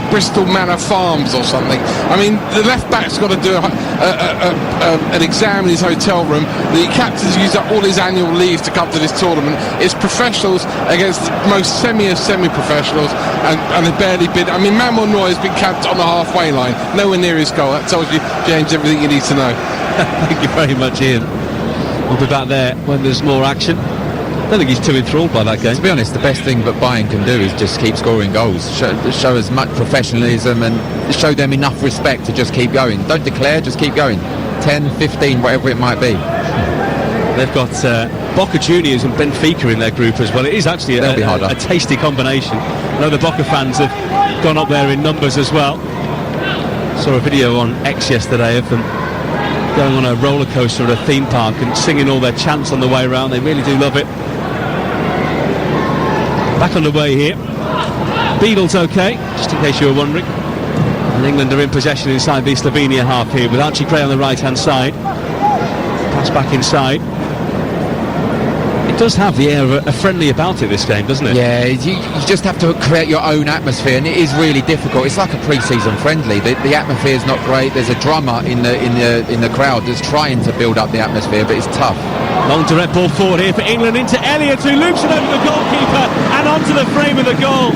Bristol Manor Farms or something. I mean, the left-back's got to do an exam in his hotel room. The captain's used up all his annual leave to come to this tournament. It's professionals against the most semi-professionals, and they've barely been... I mean, Manuel Neuer has been camped on the halfway line, nowhere near his goal. That tells you, James, everything you need to know. Thank you very much, Ian. We'll be back there when there's more action. I don't think he's too enthralled by that game. To be honest, the best thing that Bayern can do is just keep scoring goals. Show as much professionalism and show them enough respect to just keep going. Don't declare, just keep going. 10, 15, whatever it might be. They've got Boca Juniors and Benfica in their group as well. It is actually a tasty combination. I know the Boca fans have gone up there in numbers as well. Saw a video on X yesterday of them going on a roller coaster at a theme park and singing all their chants on the way around. They really do love it. Back on the way here. Beadle's okay, just in case you were wondering. And England are in possession inside the Slovenia half here with Archie Gray on the right hand side. Pass back inside. It does have the air of a friendly about it, this game, doesn't it? Yeah, you just have to create your own atmosphere, and it is really difficult. It's like a pre-season friendly. The atmosphere is not great. There's a drummer in the crowd that's trying to build up the atmosphere, but it's tough. Long direct ball forward here for England into Elliott, who loops it over the goalkeeper and onto the frame of the goal.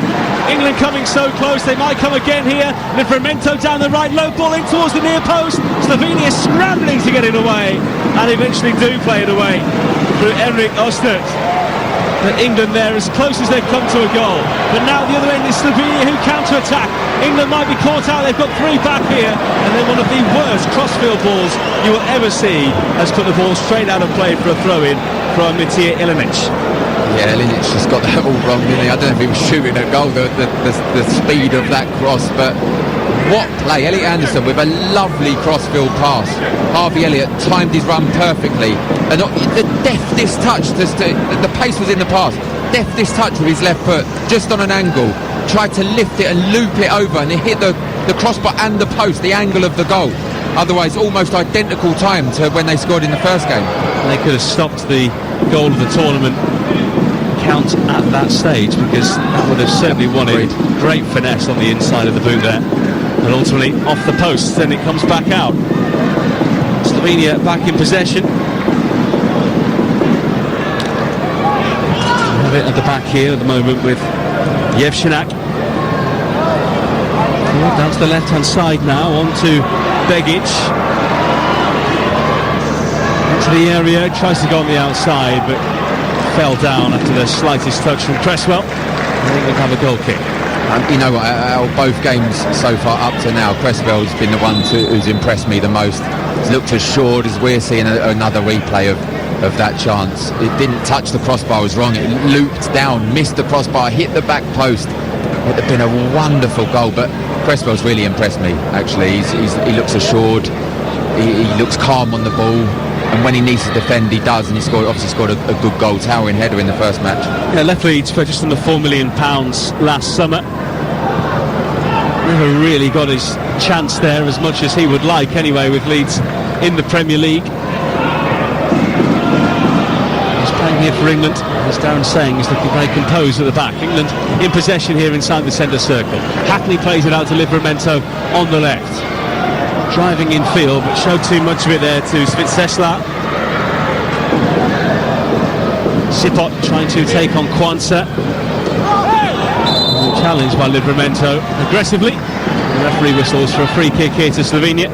England coming so close, they might come again here. Livramento down the right, low ball in towards the near post. Slovenia scrambling to get it away, and eventually do play it away through Henrik Ostert. But England there as close as they've come to a goal. But now the other end is Slovenia, who counter-attack. England might be caught out. They've got 3 back here, and then one of the worst crossfield balls you will ever see has put the ball straight out of play for a throw-in from Mitija Ilinic. Yeah, Ilinic just got that all wrong, didn't he? I don't know if he was shooting a goal, the speed of that cross, but what play. Elliot Anderson with a lovely crossfield pass. Harvey Elliott timed his run perfectly, and the deftest touch, the pace was in the pass, deftest touch with his left foot, just on an angle, tried to lift it and loop it over, and it hit the crossbar and the post, the angle of the goal. otherwise almost identical time to when they scored in the first game. They could have stopped the goal of the tournament count at that stage, because that would have certainly won it. Great finesse on the inside of the boot there, and ultimately off the post. Then it comes back out. Slovenia back in possession. We have it at the back here at the moment with Jevšenak. Down to the left-hand side now, on to Begic. Into the area, tries to go on the outside, but fell down after the slightest touch from Cresswell. I think they'll have a goal kick. You know what, out of both games so far up to now, Cresswell's been the one who's impressed me the most. He's looked assured, as we're seeing another replay of that chance. It didn't touch the crossbar, was wrong. It looped down, missed the crossbar, hit the back post. It would have been a wonderful goal, but Cresswell's really impressed me, actually. He looks assured, he looks calm on the ball, and when he needs to defend, he does, and he obviously scored a good goal, towering header in the first match. Yeah, left Leeds for just under £4 million last summer. Never really got his chance there as much as he would like anyway with Leeds in the Premier League. He's playing here for England, as Darren's saying. He's looking very composed at the back. England in possession here inside the centre circle. Hackney plays it out to Livramento on the left. Driving in field, but showed too much of it there to Svitsesla. Sipot trying to take on Kwanzaa. Challenged by Livramento aggressively. The referee whistles for a free kick here to Slovenia.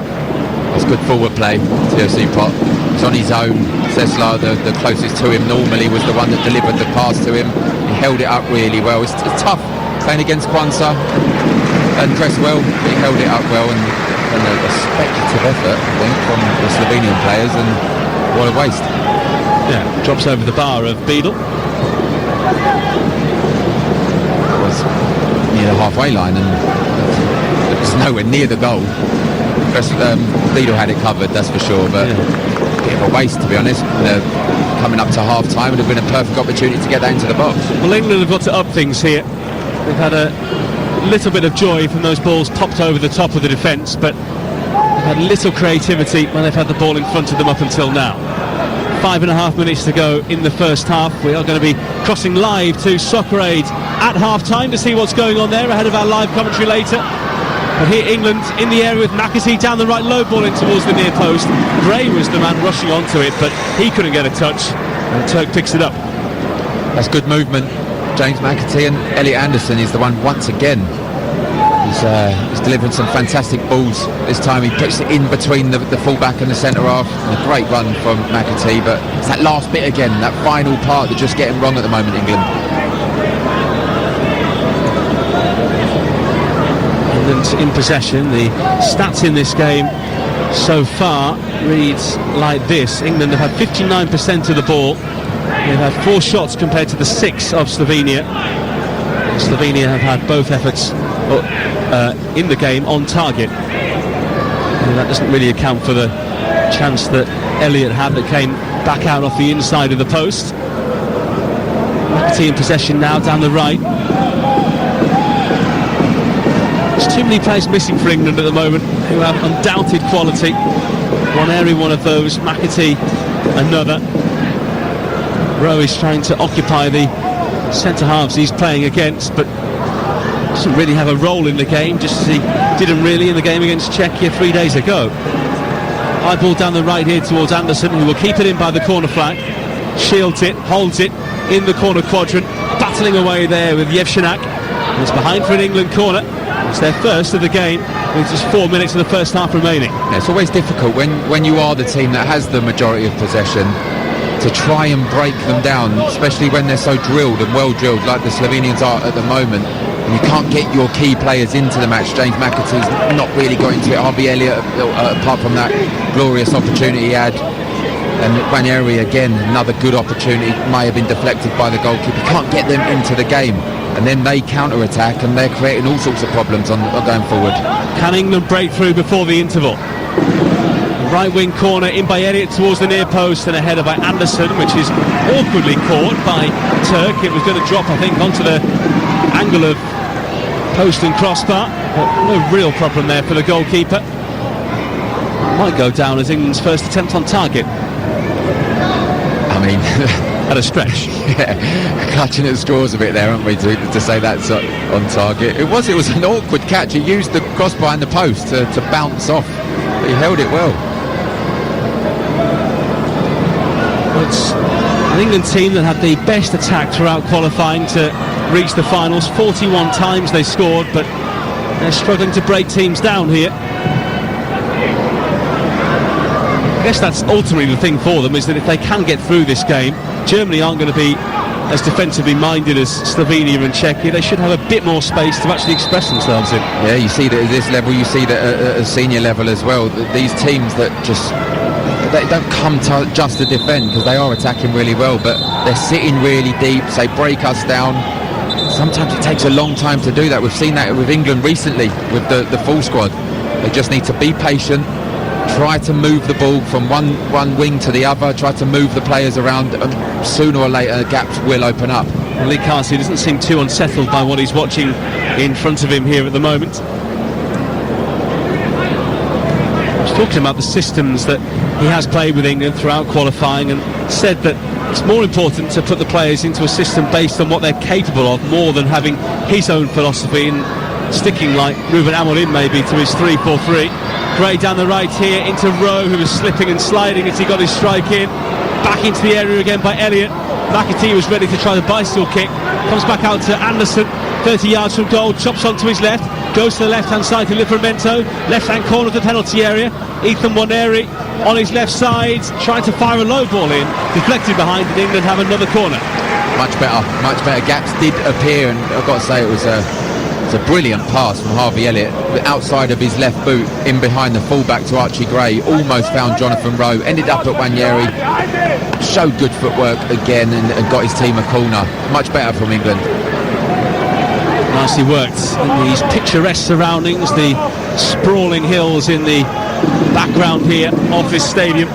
It's good forward play, Theo Sipot. He's on his own. Sesla, the closest to him normally, was the one that delivered the pass to him. He held it up really well. It's tough playing against Kwanzaa and Cresswell. He held it up well, and a speculative effort, I think, from the Slovenian players, and what a waste. Yeah, drops over the bar of Beadle. It was near the halfway line, and it was nowhere near the goal. Beadle had it covered, that's for sure, but a bit of a waste, to be honest. Coming up to half-time, would have been a perfect opportunity to get that into the box. Well, England have got to up things here. They've had a little bit of joy from those balls popped over the top of the defence, but they've had little creativity when they've had the ball in front of them up until now. 5.5 minutes to go in the first half. We are going to be crossing live to Soccer Aid at half-time to see what's going on there ahead of our live commentary later. But here England in the area with McAtee down the right, low ball in towards the near post. Gray was the man rushing onto it, but he couldn't get a touch, and Turk picks it up. That's good movement. James McAtee, and Elliot Anderson is the one once again. He's delivering some fantastic balls. This time he puts it in between the full-back and the centre-half. A great run from McAtee, but it's that last bit again, that final part that's just getting wrong at the moment, England. England in possession. The stats in this game so far reads like this. England have had 59% of the ball. They've had 4 shots compared to the 6 of Slovenia. Slovenia have had both efforts in the game on target. And that doesn't really account for the chance that Elliott had that came back out off the inside of the post. McAtee in possession now down the right. There's too many players missing for England at the moment who have undoubted quality. One area, one of those. McAtee, another. Rowe is trying to occupy the centre halves he's playing against, but doesn't really have a role in the game, just as he didn't really in the game against Czechia 3 days ago. High ball down the right here towards Anderson, who will keep it in by the corner flag. Shields it, holds it in the corner quadrant, battling away there with Jevšenak. It's behind for an England corner. It's their first of the game with just 4 minutes of the first half remaining. Yeah, it's always difficult when you are the team that has the majority of possession to try and break them down, especially when they're so drilled and well drilled like the Slovenians are at the moment. And you can't get your key players into the match. James McAtee's not really got into it. Harvey Elliott, apart from that glorious opportunity he had. And Ranieri again, another good opportunity, may have been deflected by the goalkeeper. You can't get them into the game. And then they counter-attack and they're creating all sorts of problems on going forward. Can England break through before the interval? Right wing corner in by Elliott towards the near post and a header by Anderson, which is awkwardly caught by Turk. It was going to drop, I think, onto the angle of post and crossbar, but no real problem there for the goalkeeper. might go down as England's first attempt on target. I mean, at a stretch. Yeah, clutching at straws a bit there, aren't we, to say that's on target. It was an awkward catch. He used the cross behind the post to bounce off. But he held it well. It's an England team that had the best attack throughout qualifying to reach the finals. 41 times they scored, but they're struggling to break teams down here. I guess that's ultimately the thing for them, is that if they can get through this game, Germany aren't going to be as defensively minded as Slovenia and Czechia. They should have a bit more space to actually express themselves in. Yeah, you see that at this level, you see that at a senior level as well. These teams that they don't come just to defend, because they are attacking really well, but they're sitting really deep, so they break us down. Sometimes it takes a long time to do that. We've seen that with England recently, with the full squad. They just need to be patient, try to move the ball from one wing to the other, try to move the players around, and sooner or later gaps will open up. Well, Lee Carsley doesn't seem too unsettled by what he's watching in front of him here at the moment. I was talking about the systems that he has played with England throughout qualifying, and said that it's more important to put the players into a system based on what they're capable of, more than having his own philosophy and sticking, like Ruben Amorim maybe, to his 3-4-3. Gray down the right here into Rowe, who was slipping and sliding as he got his strike in. Back into the area again by Elliott. McAtee was ready to try the bicycle kick. Comes back out to Anderson, 30 yards from goal, chops onto his left, goes to the left-hand side to Livramento, left-hand corner of the penalty area. Ethan Waneri on his left side, trying to fire a low ball in, deflected behind, and England have another corner. Much better. Gaps did appear, and I've got to say it was a brilliant pass from Harvey Elliott, outside of his left boot, in behind the fullback to Archie Gray, almost found Jonathan Rowe, ended up at Waneri, showed good footwork again, and got his team a corner. Much better from England. Nicely worked in these picturesque surroundings, the sprawling hills in the background here of this stadium,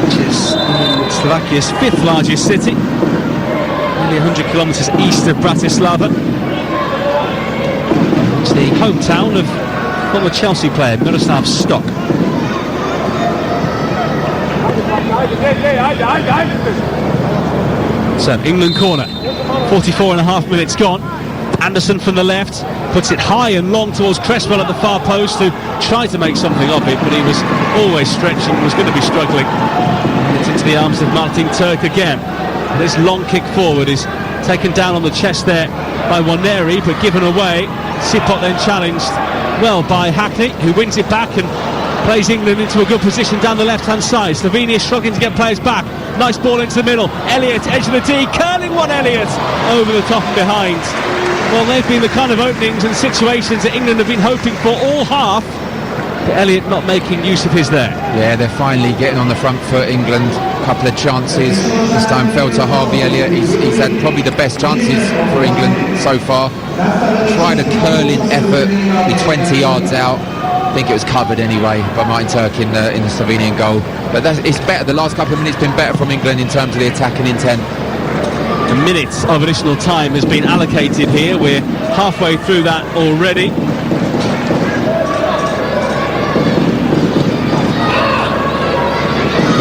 which is in Slovakia's 5th largest city, nearly 100 kilometres east of Bratislava. It's the hometown of former Chelsea player Miroslav Stoch. So, England corner, 44.5 minutes gone. Anderson from the left puts it high and long towards Cresswell at the far post, who tried to make something of it, but he was always stretching, was going to be struggling. And it's into the arms of Martin Turk again. This long kick forward is taken down on the chest there by Waneri, but given away. Sipot then challenged well by Hackney, who wins it back and plays England into a good position down the left-hand side. Slovenia struggling to get players back. Nice ball into the middle. Elliott, edge of the D, curling one Elliott over the top and behind. Well, they've been the kind of openings and situations that England have been hoping for all half, but Elliott not making use of his there. Yeah, they're finally getting on the front foot, England. A couple of chances. This time fell to Harvey Elliott. He's had probably the best chances for England so far. Tried a curling effort, be 20 yards out. I think it was covered anyway by Martin Turk in the Slovenian goal. But it's better. The last couple of minutes been better from England in terms of the attacking intent. A minute of additional time has been allocated here. We're halfway through that already.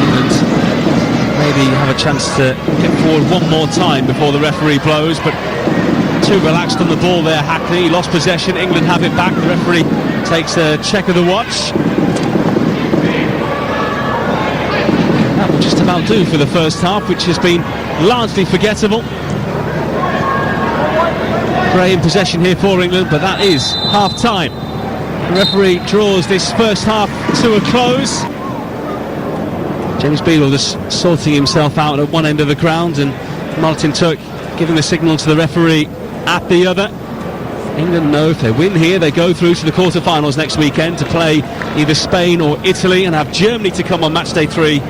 England maybe have a chance to get forward one more time before the referee blows, but too relaxed on the ball there, Hackney. Lost possession. England have it back. The referee takes a check of the watch. That will just about do for the first half, which has been largely forgettable. Gray in possession here for England, but that is half-time. The referee draws this first half to a close. James Beadle just sorting himself out at one end of the ground, and Martin Turk giving the signal to the referee at the other. England know if they win here, they go through to the quarter-finals next weekend to play either Spain or Italy, and have Germany to come on match day 3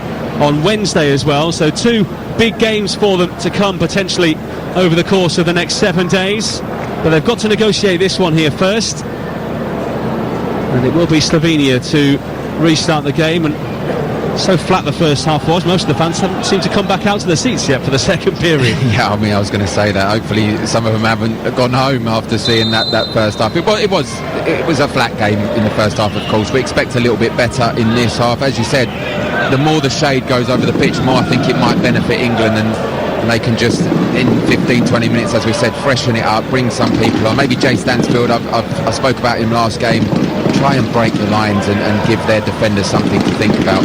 on Wednesday as well. So 2 big games for them to come potentially over the course of the next 7 days. But they've got to negotiate this one here first. And it will be Slovenia to restart the game. And So flat the first half was, most of the fans haven't seemed to come back out to their seats yet for the second period. Yeah, I mean, I was going to say that. Hopefully some of them haven't gone home after seeing that first half. It was a flat game in the first half, of course. We expect a little bit better in this half. As you said, the more the shade goes over the pitch, the more I think it might benefit England, and they can just, in 15-20 minutes, as we said, freshen it up, bring some people on. Maybe Jay Stansfield, I spoke about him last game, try and break the lines and give their defenders something to think about.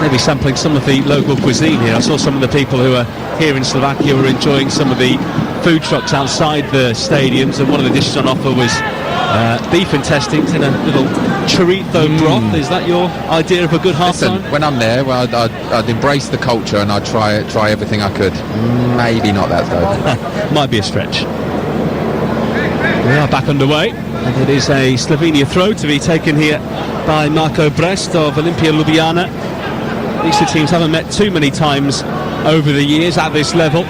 Maybe sampling some of the local cuisine here. I saw some of the people who are here in Slovakia were enjoying some of the food trucks outside the stadiums, and one of the dishes on offer was beef intestines in a little chorizo broth. Is that your idea of a good half-time? Listen, when I'm there, well, I'd embrace the culture and I'd try everything I could. Maybe not that though. Might be a stretch. We are back underway, and it is a Slovenia throw to be taken here by Marko Brest of Olimpia Ljubljana. These two teams haven't met too many times over the years at this level.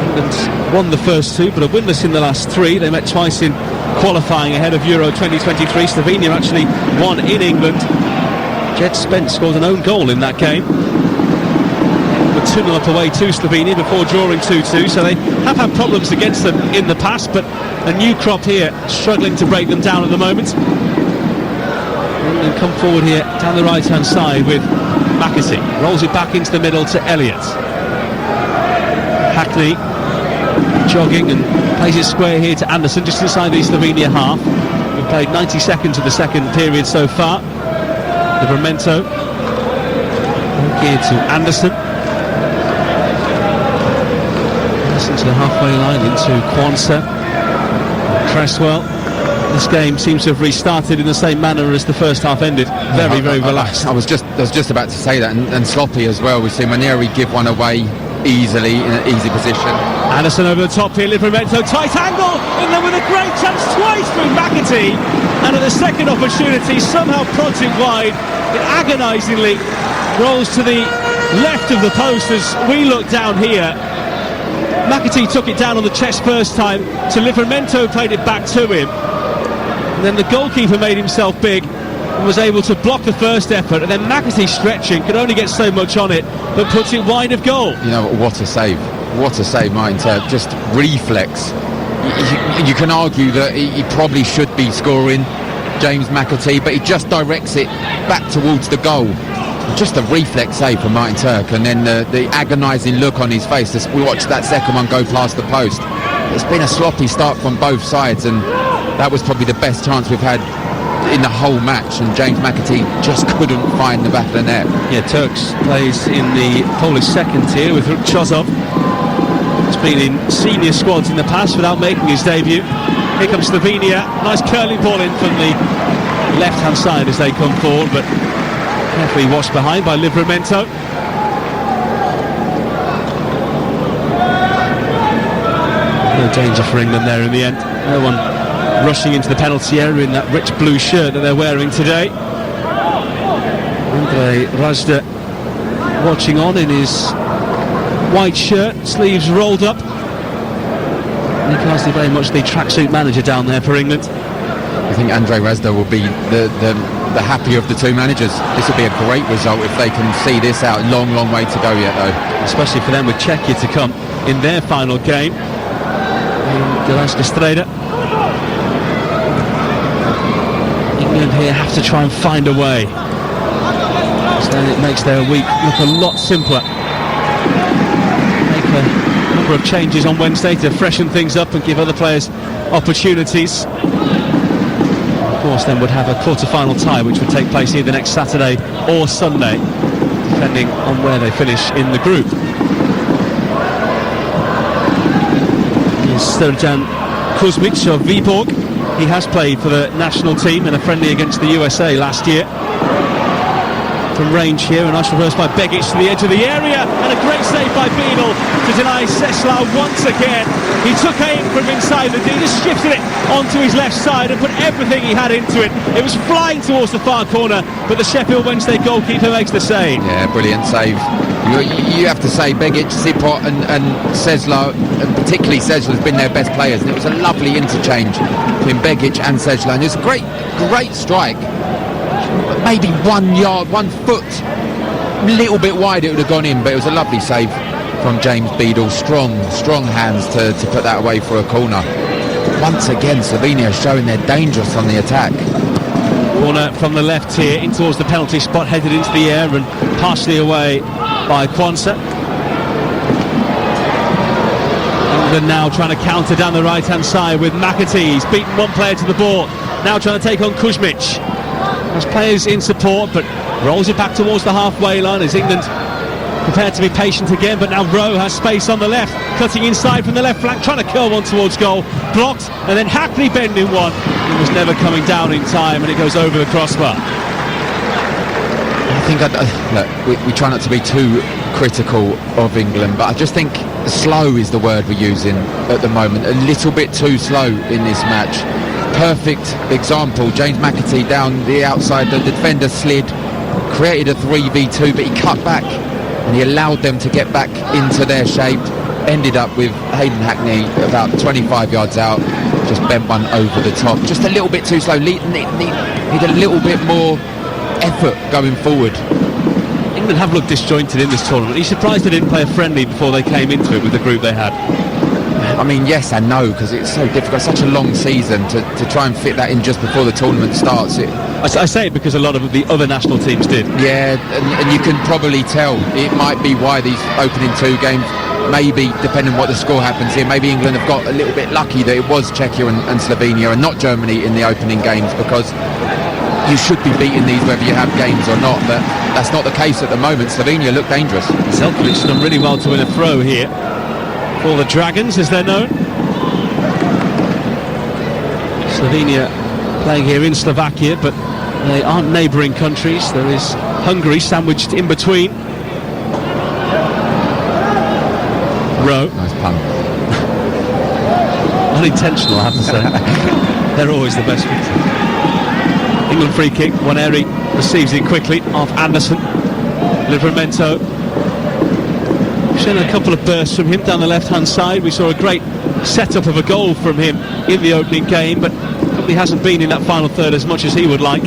England won the first two, but are winless in the last three. They met twice in qualifying ahead of Euro 2023. Slovenia actually won in England. Jed Spence scored an own goal in that game. But 2-0 up away to Slovenia before drawing 2-2, so they have had problems against them in the past, but a new crop here struggling to break them down at the moment. And come forward here down the right hand side with McAtee, rolls it back into the middle to Elliott. Hackney jogging and plays it square here to Anderson just inside the Slovenia half. We've played 90 seconds of the second period so far. Livramento here to Anderson. Anderson to the halfway line into Kwanzaa. Cresswell. This game seems to have restarted in the same manner as the first half ended. Very relaxed. I was just about to say that, and sloppy as well. We've seen Manieri give one away easily in an easy position. Anderson over the top here, Livramento, tight angle, and then with a great chance twice through McAtee, and at the second opportunity somehow prods it wide. It agonisingly rolls to the left of the post as we look down here. McAtee took it down on the chest first time to Livramento, played it back to him. And then the goalkeeper made himself big and was able to block the first effort, and then McAtee stretching, could only get so much on it, but puts it wide of goal. You know, what a save, Martin Turk, just reflex. You can argue that he probably should be scoring, James McAtee, but he just directs it back towards the goal. Just a reflex save from Martin Turk, and then the agonising look on his face as we watched that second one go past the post. It's been a sloppy start from both sides, and that was probably the best chance we've had in the whole match, and James McAtee just couldn't find the back of the net. Yeah, Turks plays in the Polish second tier with Chozov. He's been in senior squads in the past without making his debut. Here comes Slovenia. Nice curling ball in from the left-hand side as they come forward, but carefully washed behind by Livramento. No danger for England there in the end. No one rushing into the penalty area in that rich blue shirt that they're wearing today. Andre Rajda watching on in his white shirt, sleeves rolled up. Nick Arsley very much the tracksuit manager down there for England. I think Andre Rajda will be the happier of the two managers. This will be a great result if they can see this out. Long way to go yet though. Especially for them with Czechia to come in their final game. Delanska Streda. England here have to try and find a way. So then it makes their week look a lot simpler. Make a number of changes on Wednesday to freshen things up and give other players opportunities. Of course, then would have a quarter-final tie, which would take place either next Saturday or Sunday, depending on where they finish in the group. Here's Srdjan Kuzmic of Viborg. He has played for the national team in a friendly against the USA last year. From range here, a nice reverse by Begic to the edge of the area, and a great save by Beadle to deny Seslau once again. He took aim from inside the D, just shifted it onto his left side and put everything he had into it. It was flying towards the far corner, but the Sheffield Wednesday goalkeeper makes the save. Yeah, brilliant save. You have to say Begic, Sipot and Seslau, and particularly Seslau, has been their best players, and it was a lovely interchange between Begic and Seslau, and it's a great strike. maybe 1 yard, 1 foot, a little bit wide, it would have gone in, but it was a lovely save from James Beadle. Strong hands to put that away for a corner. Once again, Slovenia showing they're dangerous on the attack. Corner from the left here, in towards the penalty spot, headed into the air and partially away by Kwanzaa. England now trying to counter down the right-hand side with McAtee. He's beaten one player to the ball, now trying to take on Kuzmic. There's players in support, but rolls it back towards the halfway line as England prepared to be patient again, but now Rowe has space on the left, cutting inside from the left flank, trying to curl one towards goal, blocked, and then Hackney bending one. It was never coming down in time, and it goes over the crossbar. I think look, we try not to be too critical of England, but I just think slow is the word we're using at the moment. A little bit too slow in this match. Perfect example, James McAtee down the outside, the defender slid, created a 3v2, but he cut back and he allowed them to get back into their shape. Ended up with Hayden Hackney about 25 yards out, just bent one over the top. Just a little bit too slow. Need a little bit more effort going forward. England have looked disjointed in this tournament. Are you surprised they didn't play a friendly before they came into it with the group they had? I mean, yes and no, because it's so difficult. Such a long season to try and fit that in just before the tournament starts. I say it because a lot of the other national teams did. Yeah, and you can probably tell it might be why these opening two games, maybe depending on what the score happens here, maybe England have got a little bit lucky that it was Czechia and Slovenia and not Germany in the opening games, because you should be beating these whether you have games or not, but that's not the case at the moment. Slovenia look dangerous. Selkovic done really well to win a throw here for the Dragons, as they're known. Slovenia playing here in Slovakia, but they aren't neighbouring countries. There is Hungary sandwiched in between. Rowe. Nice pun. Unintentional, I have to say. They're always the best ones. England free kick. Waneri receives it quickly off Anderson. Livramento. We've seen a couple of bursts from him down the left-hand side. We saw a great setup of a goal from him in the opening game, but probably hasn't been in that final third as much as he would like.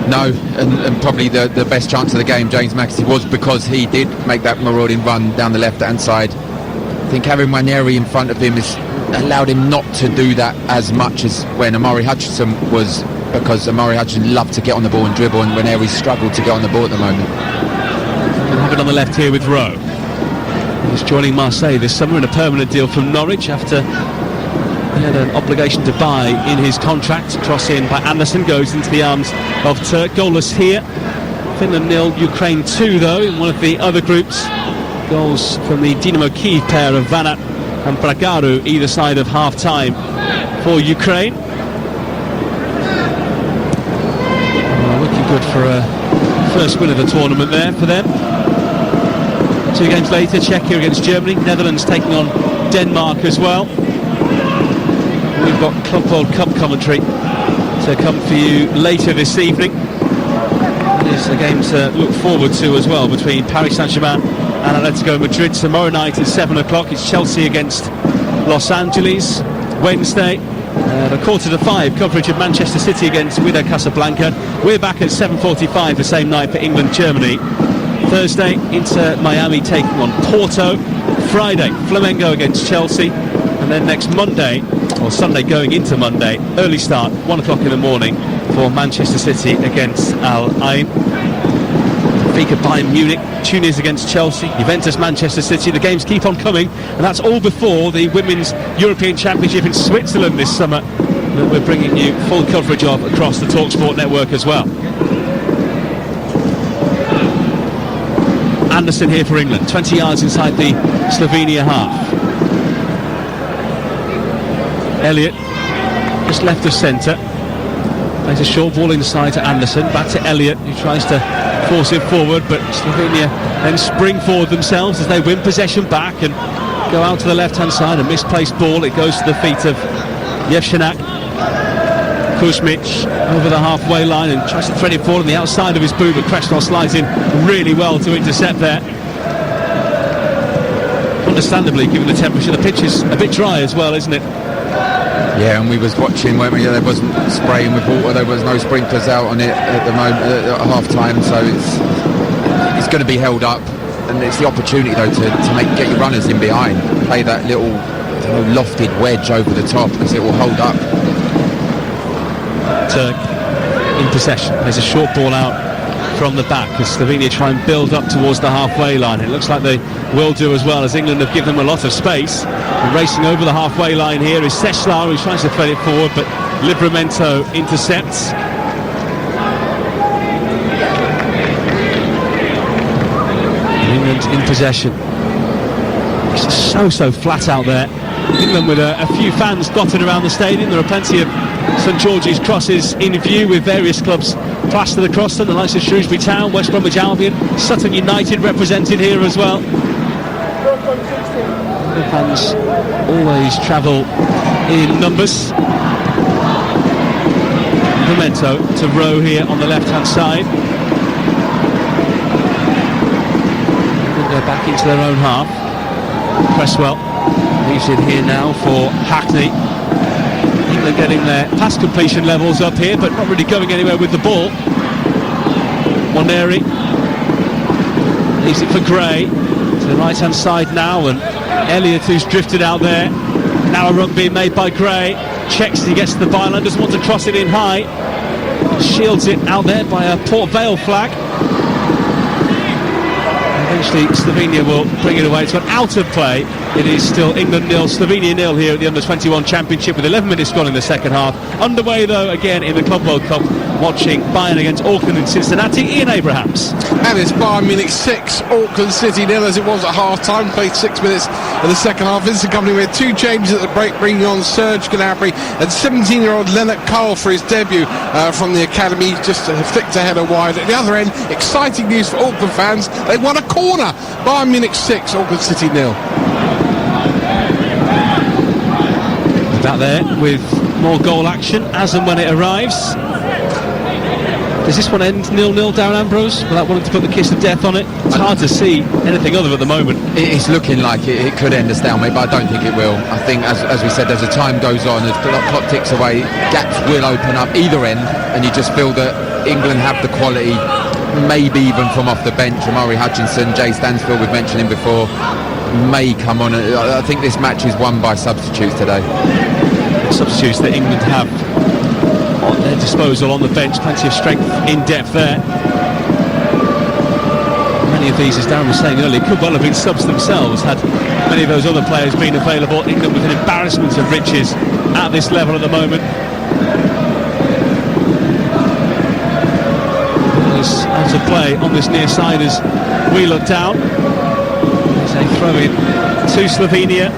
No, and probably the best chance of the game, James McAtee, was because he did make that marauding run down the left-hand side. I think having Waneri in front of him has allowed him not to do that as much as when Amari Hutchinson was, because Amari Hutchinson loved to get on the ball and dribble, and Waneri struggled to get on the ball at the moment. We'll have it on the left here with Rowe. He's joining Marseille this summer in a permanent deal from Norwich after he had an obligation to buy in his contract. Cross in by Anderson, goes into the arms of Turk. Goalless here. Finland 0, Ukraine 2 though in one of the other groups. Goals from the Dynamo Kyiv pair of Vanat and Bragaru either side of half-time for Ukraine. Looking good for a first win of the tournament there for them. 2 games later, Czechia against Germany, Netherlands taking on Denmark as well. We've got Club World Cup commentary to come for you later this evening. There's a game to look forward to as well between Paris Saint-Germain and Atletico Madrid. Tomorrow night at 7 o'clock it's Chelsea against Los Angeles. Wednesday at 4:45 coverage of Manchester City against Wydad Casablanca. We're back at 7:45 the same night for England-Germany. Thursday, Inter Miami taking on Porto. Friday, Flamengo against Chelsea. And then next Monday, or Sunday going into Monday, early start, 1 o'clock in the morning for Manchester City against Al Ain. Benfica Bayern Munich, Tunis against Chelsea, Juventus Manchester City. The games keep on coming, and that's all before the Women's European Championship in Switzerland this summer that we're bringing you full coverage of across the TalkSport network as well. Anderson here for England, 20 yards inside the Slovenia half. Elliott just left of centre, plays a short ball inside to Anderson, back to Elliott, who tries to force it forward, but Slovenia then spring forward themselves as they win possession back and go out to the left hand side. A misplaced ball, it goes to the feet of Jevšenak. Kuzmic over the halfway line and tries to thread it forward on the outside of his boot, but Kresnov slides in really well to intercept there. Understandably, given the temperature, the pitch is a bit dry as well, isn't it? Yeah, and we was watching when there wasn't spraying with water, there was no sprinklers out on it at the moment at half time, so it's going to be held up, and it's the opportunity though to get your runners in behind, play that little lofted wedge over the top because it will hold up. Turk in possession, plays a short ball out from the back as Slovenia try and build up towards the halfway line. It looks like they will do as well, as England have given them a lot of space. And racing over the halfway line here is Seslar, who tries to thread it forward, but Livramento intercepts. And England in possession. It's so flat out there. England with a few fans dotted around the stadium. There are plenty of St George's crosses in view, with various clubs plastered across them, the likes of Shrewsbury Town, West Bromwich Albion, Sutton United represented here as well. The fans always travel in numbers. Memento to Rowe here on the left-hand side. We'll go back into their own half. Cresswell leaves it here now for Hackney. England getting their pass completion levels up here, but not really going anywhere with the ball. Moneri leaves it for Gray to the right hand side now, and Elliott, who's drifted out there. Now a run being made by Gray, checks, he gets to the byline, doesn't want to cross it in high, shields it out there by a Port Vale flag. Eventually Slovenia will bring it away. It's gone out of play. It is still England 0, Slovenia 0 here at the Under-21 Championship, with 11 minutes gone in the second half. Underway though again in the Club World Cup, watching Bayern against Auckland and Cincinnati. Ian Abrahams. And it's Bayern Munich 6, Auckland City 0, as it was at half-time. Played 6 minutes in the second half. Vincent Kompany made 2 changes at the break, bringing on Serge Gnabry and 17-year-old Lennart Karl for his debut from the academy, just flicked a header wide. At the other end, exciting news for Auckland fans. They won a corner. Bayern Munich 6, Auckland City 0. Back there with more goal action as and when it arrives. Does this one end 0-0, Darren Ambrose, without wanting to put the kiss of death on it? It's hard to see anything other at the moment. It's looking like it could end a stalemate, but I don't think it will. I think, as we said, as the time goes on, as the clock ticks away, gaps will open up either end, and you just feel that England have the quality, maybe even from off the bench. Amari Hutchinson, Jay Stansfield, we've mentioned him before, may come on. I think this match is won by substitutes today. Substitutes that England have at their disposal on the bench, plenty of strength in depth there. Many of these, as Darren was saying earlier, could well have been subs themselves had many of those other players been available. England with an embarrassment of riches at this level at the moment. It's out of play on this near side as we look down. There's a throw in to Slovenia.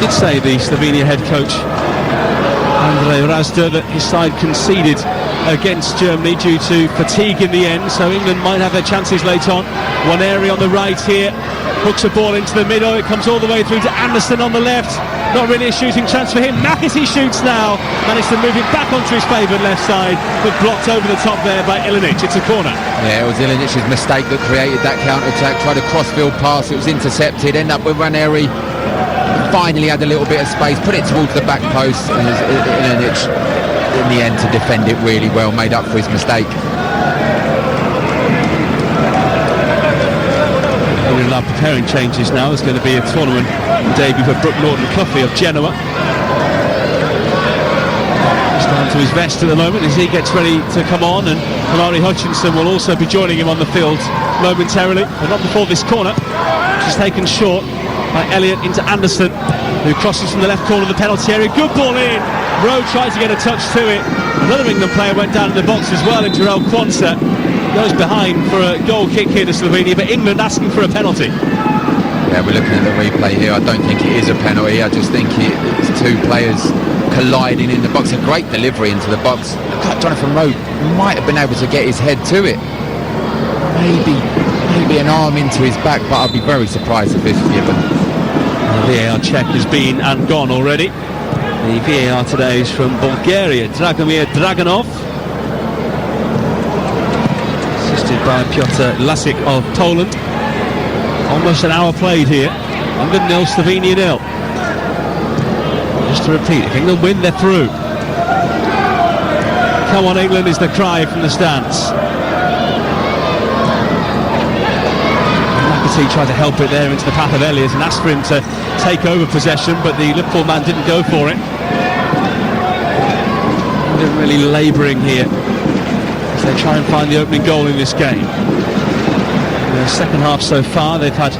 Did say the Slovenia head coach Andrej Razda that his side conceded against Germany due to fatigue in the end, so England might have their chances late on. One area on the right here, hooks a ball into the middle, it comes all the way through to Anderson on the left. Not really a shooting chance for him. McAtee shoots now, managed to move it back onto his favoured left side, but blocked over the top there by Ilinic. It's a corner. Yeah, it was Ilinic's mistake that created that counter-attack. Tried a cross-field pass, it was intercepted, ended up with Ranieri. Finally had a little bit of space, put it towards the back post, and Ilinic in the end to defend it really well, made up for his mistake. England are preparing changes now. There's going to be a tournament debut for Brooke Norton-Cuffey of Genoa. He's down to his vest at the moment as he gets ready to come on, and Amari Hutchinson will also be joining him on the field momentarily, but not before this corner, which is taken short by Elliott into Anderson, who crosses from the left corner of the penalty area. Good ball in. Rowe tries to get a touch to it. Another England player went down in the box as well, in Jarell Quansah. Goes behind for a goal kick here to Slovenia, but England asking for a penalty. Yeah, we're looking at the replay here. I don't think it is a penalty. I just think it's two players colliding in the box. A great delivery into the box. Look like Jonathan Rowe might have been able to get his head to it. Maybe an arm into his back, but I'd be very surprised if this is given. The VAR check has been and gone already. The VAR today is from Bulgaria, Dragomir Draganov, assisted by Piotr Lasik of Poland. Almost an hour played here. England 0, Slovenia 0. Just to repeat, if England win, they're through. Come on, England is the cry from the stands. McAtee tried to help it there into the path of Elliott and asked for him to take over possession, but the Liverpool man didn't go for it. England really labouring here as they try and find the opening goal in this game. In the second half so far, they've had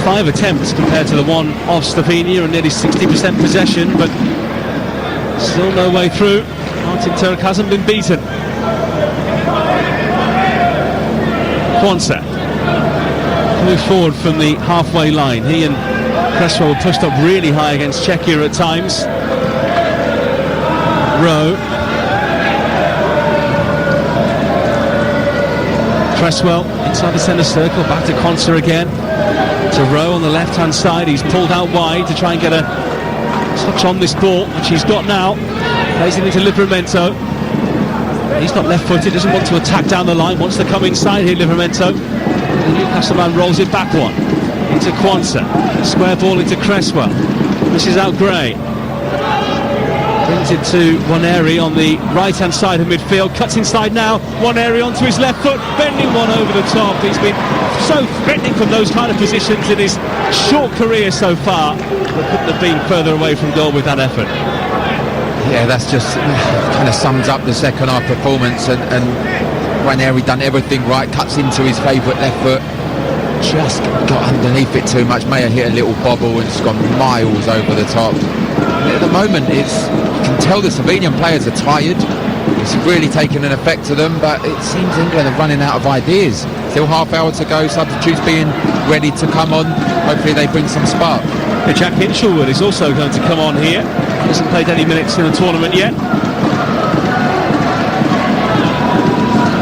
5 attempts compared to the one of Slovenia and nearly 60% possession, but still no way through. Martin Turk hasn't been beaten. Kwanzaa move forward from the halfway line. He and Cresswell were pushed up really high against Czechia at times. Rowe. Cresswell inside the centre circle, back to Kwanzaa again. To Rowe on the left-hand side. He's pulled out wide to try and get a touch on this ball, which he's got now. Plays it into Livramento. He's not left-footed, doesn't want to attack down the line, wants to come inside here, Livramento. The Newcastle man rolls it back one. Into Kwanzaa. Square ball into Cresswell. This is out Gray. Brings it to Waneri on the right-hand side of midfield. Cuts inside now. Waneri onto his left foot. Bending one over the top. He's been so threatening from those kind of positions in his short career so far. But couldn't have been further away from goal with that effort. Yeah, that's just kind of sums up the second half performance, and Waneri done everything right, cuts into his favourite left foot, just got underneath it too much. May have hit a little bobble and just gone miles over the top. At the moment, you can tell the Slovenian players are tired. It's really taken an effect to them, but it seems England are running out of ideas. Still half hour to go, substitutes being ready to come on. Hopefully they bring some spark. Jack Hinshelwood is also going to come on here. Hasn't played any minutes in the tournament yet.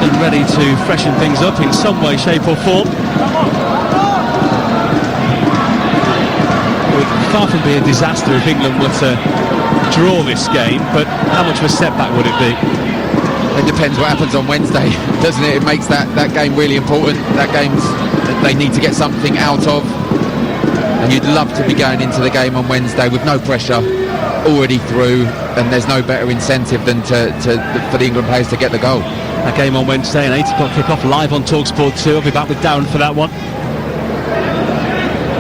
And ready to freshen things up in some way, shape or form. It would far from be a disaster if England were to draw this game, but how much of a setback would it be? It depends what happens on Wednesday, doesn't it? It makes that game really important. That game's they need to get something out of. And you'd love to be going into the game on Wednesday with no pressure, already through, and there's no better incentive than for the England players to get the goal. That game on Wednesday, an 8 o'clock kick-off live on TalkSport 2. I'll be back with Darren for that one.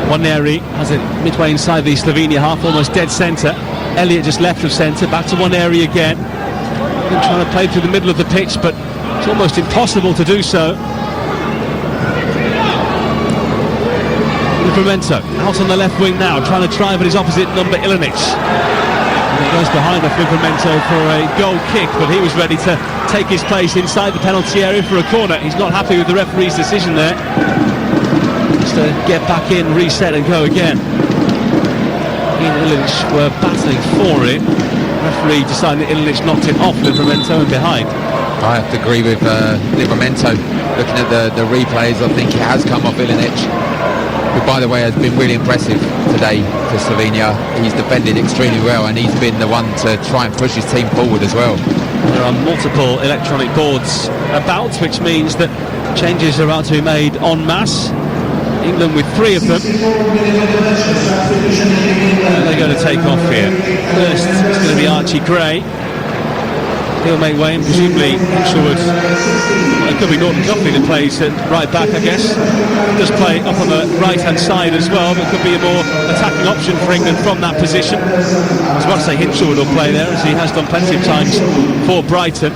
Waneri has it midway inside the Slovenia half, almost dead centre. Elliott just left of centre, back to Waneri again. Been trying to play through the middle of the pitch, but it's almost impossible to do so. Livramento out on the left wing now, trying to drive at his opposite number, Ilinic. And it goes behind off Livramento for a goal kick, but he was ready to take his place inside the penalty area for a corner. He's not happy with the referee's decision there. Just to get back in, reset and go again. He and Ilinic were battling for it. The referee decided that Ilinic knocked it off Livramento and behind. I have to agree with Livramento. Looking at the replays, I think it has come off Ilinic, who, by the way, has been really impressive today for Slovenia. He's defended extremely well, and he's been the one to try and push his team forward as well. There are multiple electronic boards about, which means that changes are about to be made en masse. England with 3 of them. And they're going to take off here. First, it's going to be Archie Gray. He'll make way, and presumably Hinshelwood, well, it could be Norton Guthrie that plays at right back, I guess. Does play up on the right-hand side as well, but could be a more attacking option for England from that position. I was about to say Hinshelwood will play there, as he has done plenty of times for Brighton.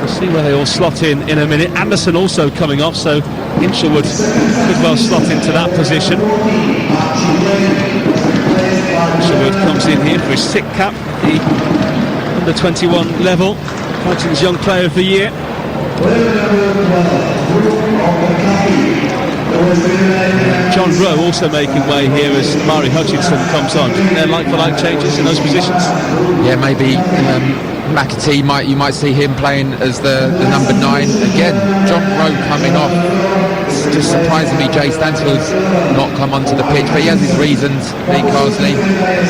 We'll see where they all slot in a minute. Anderson also coming off, so Hinshelwood could well slot into that position. Hinshelwood comes in here for his 6th cap, the under 21 level, Brighton's Young Player of the Year. John Rowe also making way here as Mari Hutchinson comes on. They're like-for-like changes in those positions. Yeah, maybe McAtee, you might see him playing as the number 9 again. John Rowe coming off. It's just surprising me Jay Stansfield's not come onto the pitch, but he has his reasons. Lee Carsley,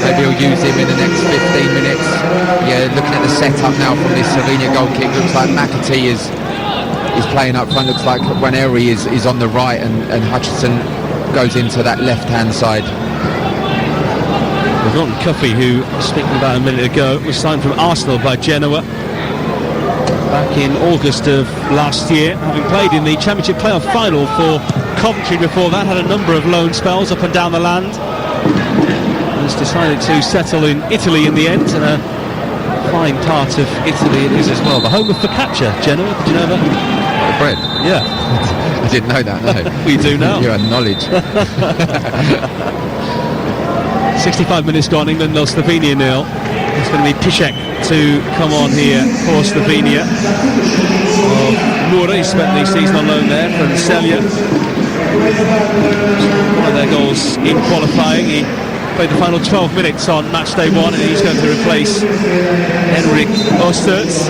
maybe he'll use him in the next 15 minutes. Yeah, looking at the setup now from this Slovenia goal kick, looks like McAtee is is playing up front. Looks like Waneri is on the right, and Hutchinson goes into that left-hand side. Ron Cuffy, who I was speaking about a minute ago, was signed from Arsenal by Genoa back in August of last year, having played in the Championship playoff final for Coventry before that, had a number of loan spells up and down the land, and has decided to settle in Italy in the end, and a fine part of Italy it is as well. The home of focaccia, Genoa, did you know that? The bread? Yeah. I didn't know that, no. We do now. You had knowledge. 65 minutes gone, England 0, Slovenia 0. It's going to be Piszek to come on here for Slovenia. Mura, he spent the season on loan there from Celje. One of their goals in qualifying. He played the final 12 minutes on match day 1, and he's going to replace Henrik Ostertz.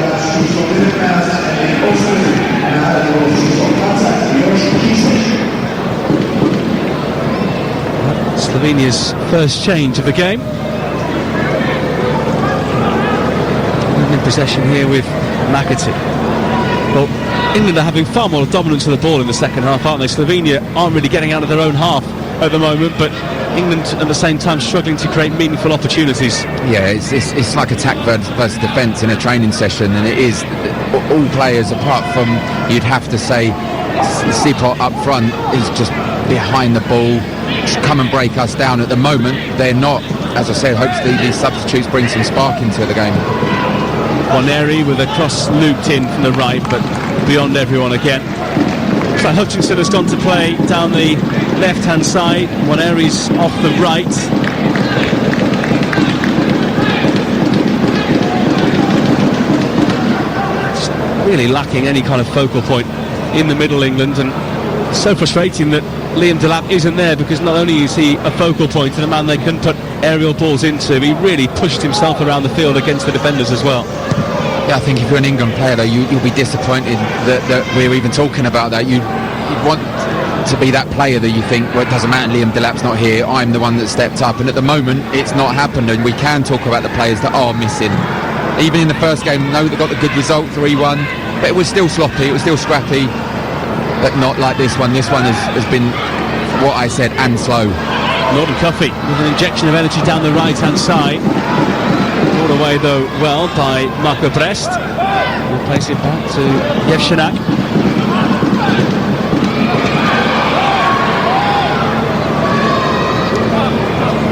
Slovenia's first change of the game. In possession here with McAtee. Well, England are having far more dominance of the ball in the second half, aren't they? Slovenia aren't really getting out of their own half at the moment, but England at the same time struggling to create meaningful opportunities. Yeah, it's like attack versus defence in a training session, and it is all players apart from, you'd have to say, Sipot up front is just behind the ball, come and break us down. At the moment they're not. As I said, hopefully these substitutes bring some spark into the game. Waneri with a cross looped in from the right, but beyond everyone again. So Hutchinson has gone to play down the left hand side. Waneri's off the right. It's really lacking any kind of focal point in the middle, England, and so frustrating that Liam Delap isn't there, because not only is he a focal point and a man they can put aerial balls into, he really pushed himself around the field against the defenders as well. Yeah, I think if you're an England player though, you'll be disappointed that we're even talking about that. You'd want to be that player that you think, well, it doesn't matter, Liam Delap's not here, I'm the one that stepped up, and at the moment it's not happened, and we can talk about the players that are missing. Even in the first game, no, they got the good result, 3-1, but it was still sloppy, it was still scrappy, but not like this one. This one has been what I said, and slow. Norton Cuffy with an injection of energy down the right hand side, brought away though well by Marco Brest. We'll place it back to Yevshenak.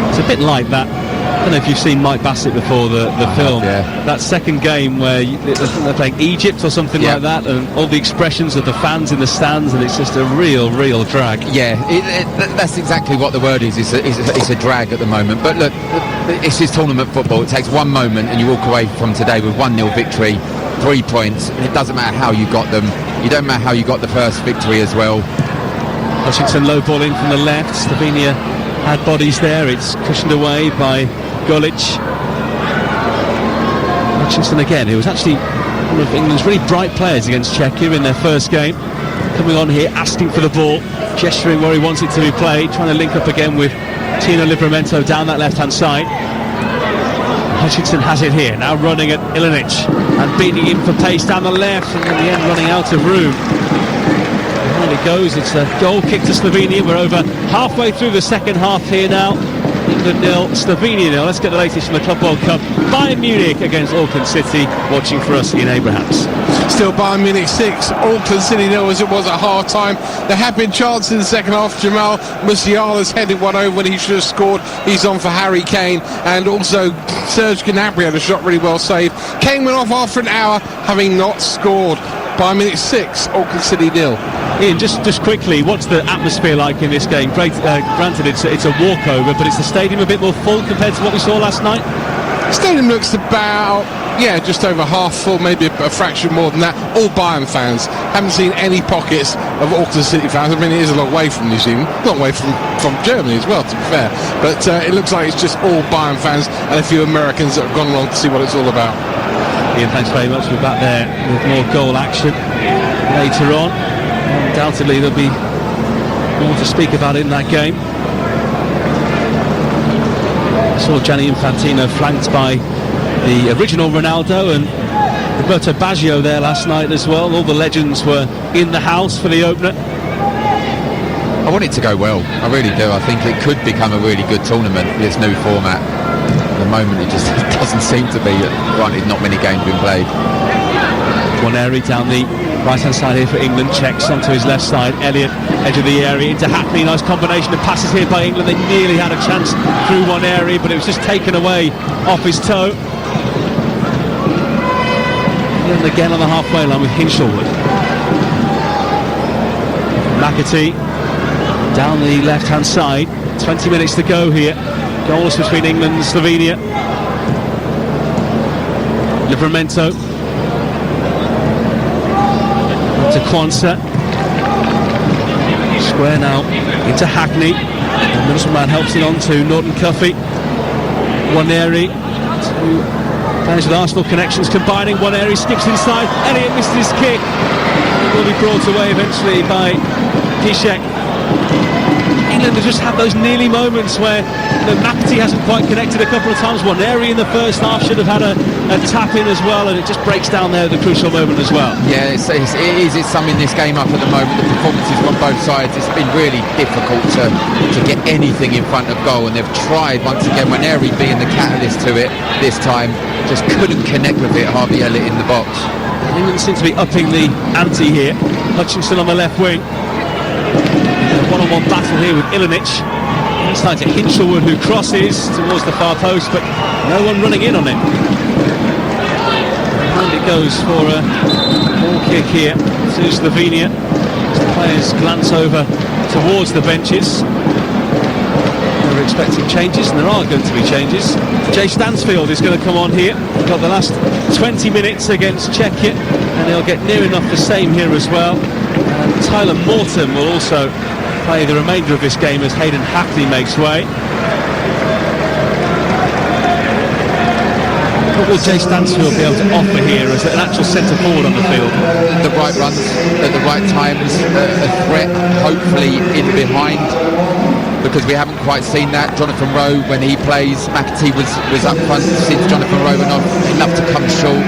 It's a bit like that. I don't know if you've seen Mike Bassett before, the film. Yeah. That second game where they're playing Egypt or something like that, and all the expressions of the fans in the stands, and it's just a real drag. Yeah, that's exactly what the word is. It's a drag at the moment. But look, it's his tournament football. It takes one moment and you walk away from today with 1-0 victory, 3 points. And it doesn't matter how you got them. It don't matter how you got the first victory as well. Washington low ball in from the left. Slovenia had bodies there. It's cushioned away by Golic. Hutchinson again, who was actually one of England's really bright players against Czechia in their first game, coming on here, asking for the ball, gesturing where he wants it to be played, trying to link up again with Tino Livramento down that left hand side. Hutchinson has it here, now running at Ilinic and beating him for pace down the left, and in the end running out of room. Behind it goes, it's a goal kick to Slovenia. We're over halfway through the second half here now. England 0, Slovenia 0. Let's get the latest from the Club World Cup. Bayern Munich against Auckland City, watching for us in Abrahams. Still Bayern Munich 6, Auckland City 0 as it was at half time. There have been chances in the second half. Jamal Musiala's headed one over when he should have scored. He's on for Harry Kane, and also Serge Gnabry had a shot really well saved. Kane went off after an hour having not scored. Bayern Munich 6, Auckland City 0. Ian, just quickly, what's the atmosphere like in this game? Granted, it's a walkover, but is the stadium a bit more full compared to what we saw last night? The stadium looks about, just over half full, maybe a fraction more than that. All Bayern fans. Haven't seen any pockets of Auckland City fans. I mean, it is a long way from New Zealand, a long way from Germany as well, to be fair. But it looks like it's just all Bayern fans and a few Americans that have gone along to see what it's all about. Ian, thanks very much. We're back there with more goal action later on. Undoubtedly there'll be more to speak about in that game. I saw Gianni Infantino flanked by the original Ronaldo and Roberto Baggio there last night as well. All the legends were in the house for the opener. I want it to go well, I really do. I think it could become a really good tournament with this new format. At the moment it just doesn't seem to be. Granted, not many games have been played. Waneri down the right hand side here for England, checks onto his left side. Elliott, edge of the area into Hackney. Nice combination of passes here by England. They nearly had a chance through Waneri, but it was just taken away off his toe. And again on the halfway line with Hinshelwood. McAtee down the left hand side. 20 minutes to go here. Goals between England and Slovenia. Livramento to Kwanzaa. Square now into Hackney. And Middlesbrough helps it on to Norton Cuffy. Waneri to players with Arsenal connections combining. Waneri skips inside. Elliott missed his kick. It will be brought away eventually by Kishek. England have just had those nearly moments where McAtee hasn't quite connected a couple of times. Waneri in the first half should have had a tap in as well, and it just breaks down there at the crucial moment as well. Yeah, it's summing this game up at the moment. The performances from both sides, it's been really difficult to get anything in front of goal, and they've tried once again. Waneri being the catalyst to it this time, just couldn't connect with it. Harvey Elliott in the box. England seem to be upping the ante here. Hutchinson on the left wing. One-on-one battle here with Ilinic. Inside to Hinshelwood, who crosses towards the far post, but no one running in on it. And it goes for a ball kick here to Slovenia. As the players glance over towards the benches. They were expecting changes, and there are going to be changes. Jay Stansfield is going to come on here. Got the last 20 minutes against Czechia, and he'll get near enough the same here as well. And Tyler Morton will also play the remainder of this game as Hayden Hackney makes way. What will Jay Stansfield be able to offer here as an actual centre forward on the field? The right runs at the right times, a threat hopefully in behind, because we haven't quite seen that. Jonathan Rowe, when he plays, McAtee was up front since Jonathan Rowe went off. Enough to come short.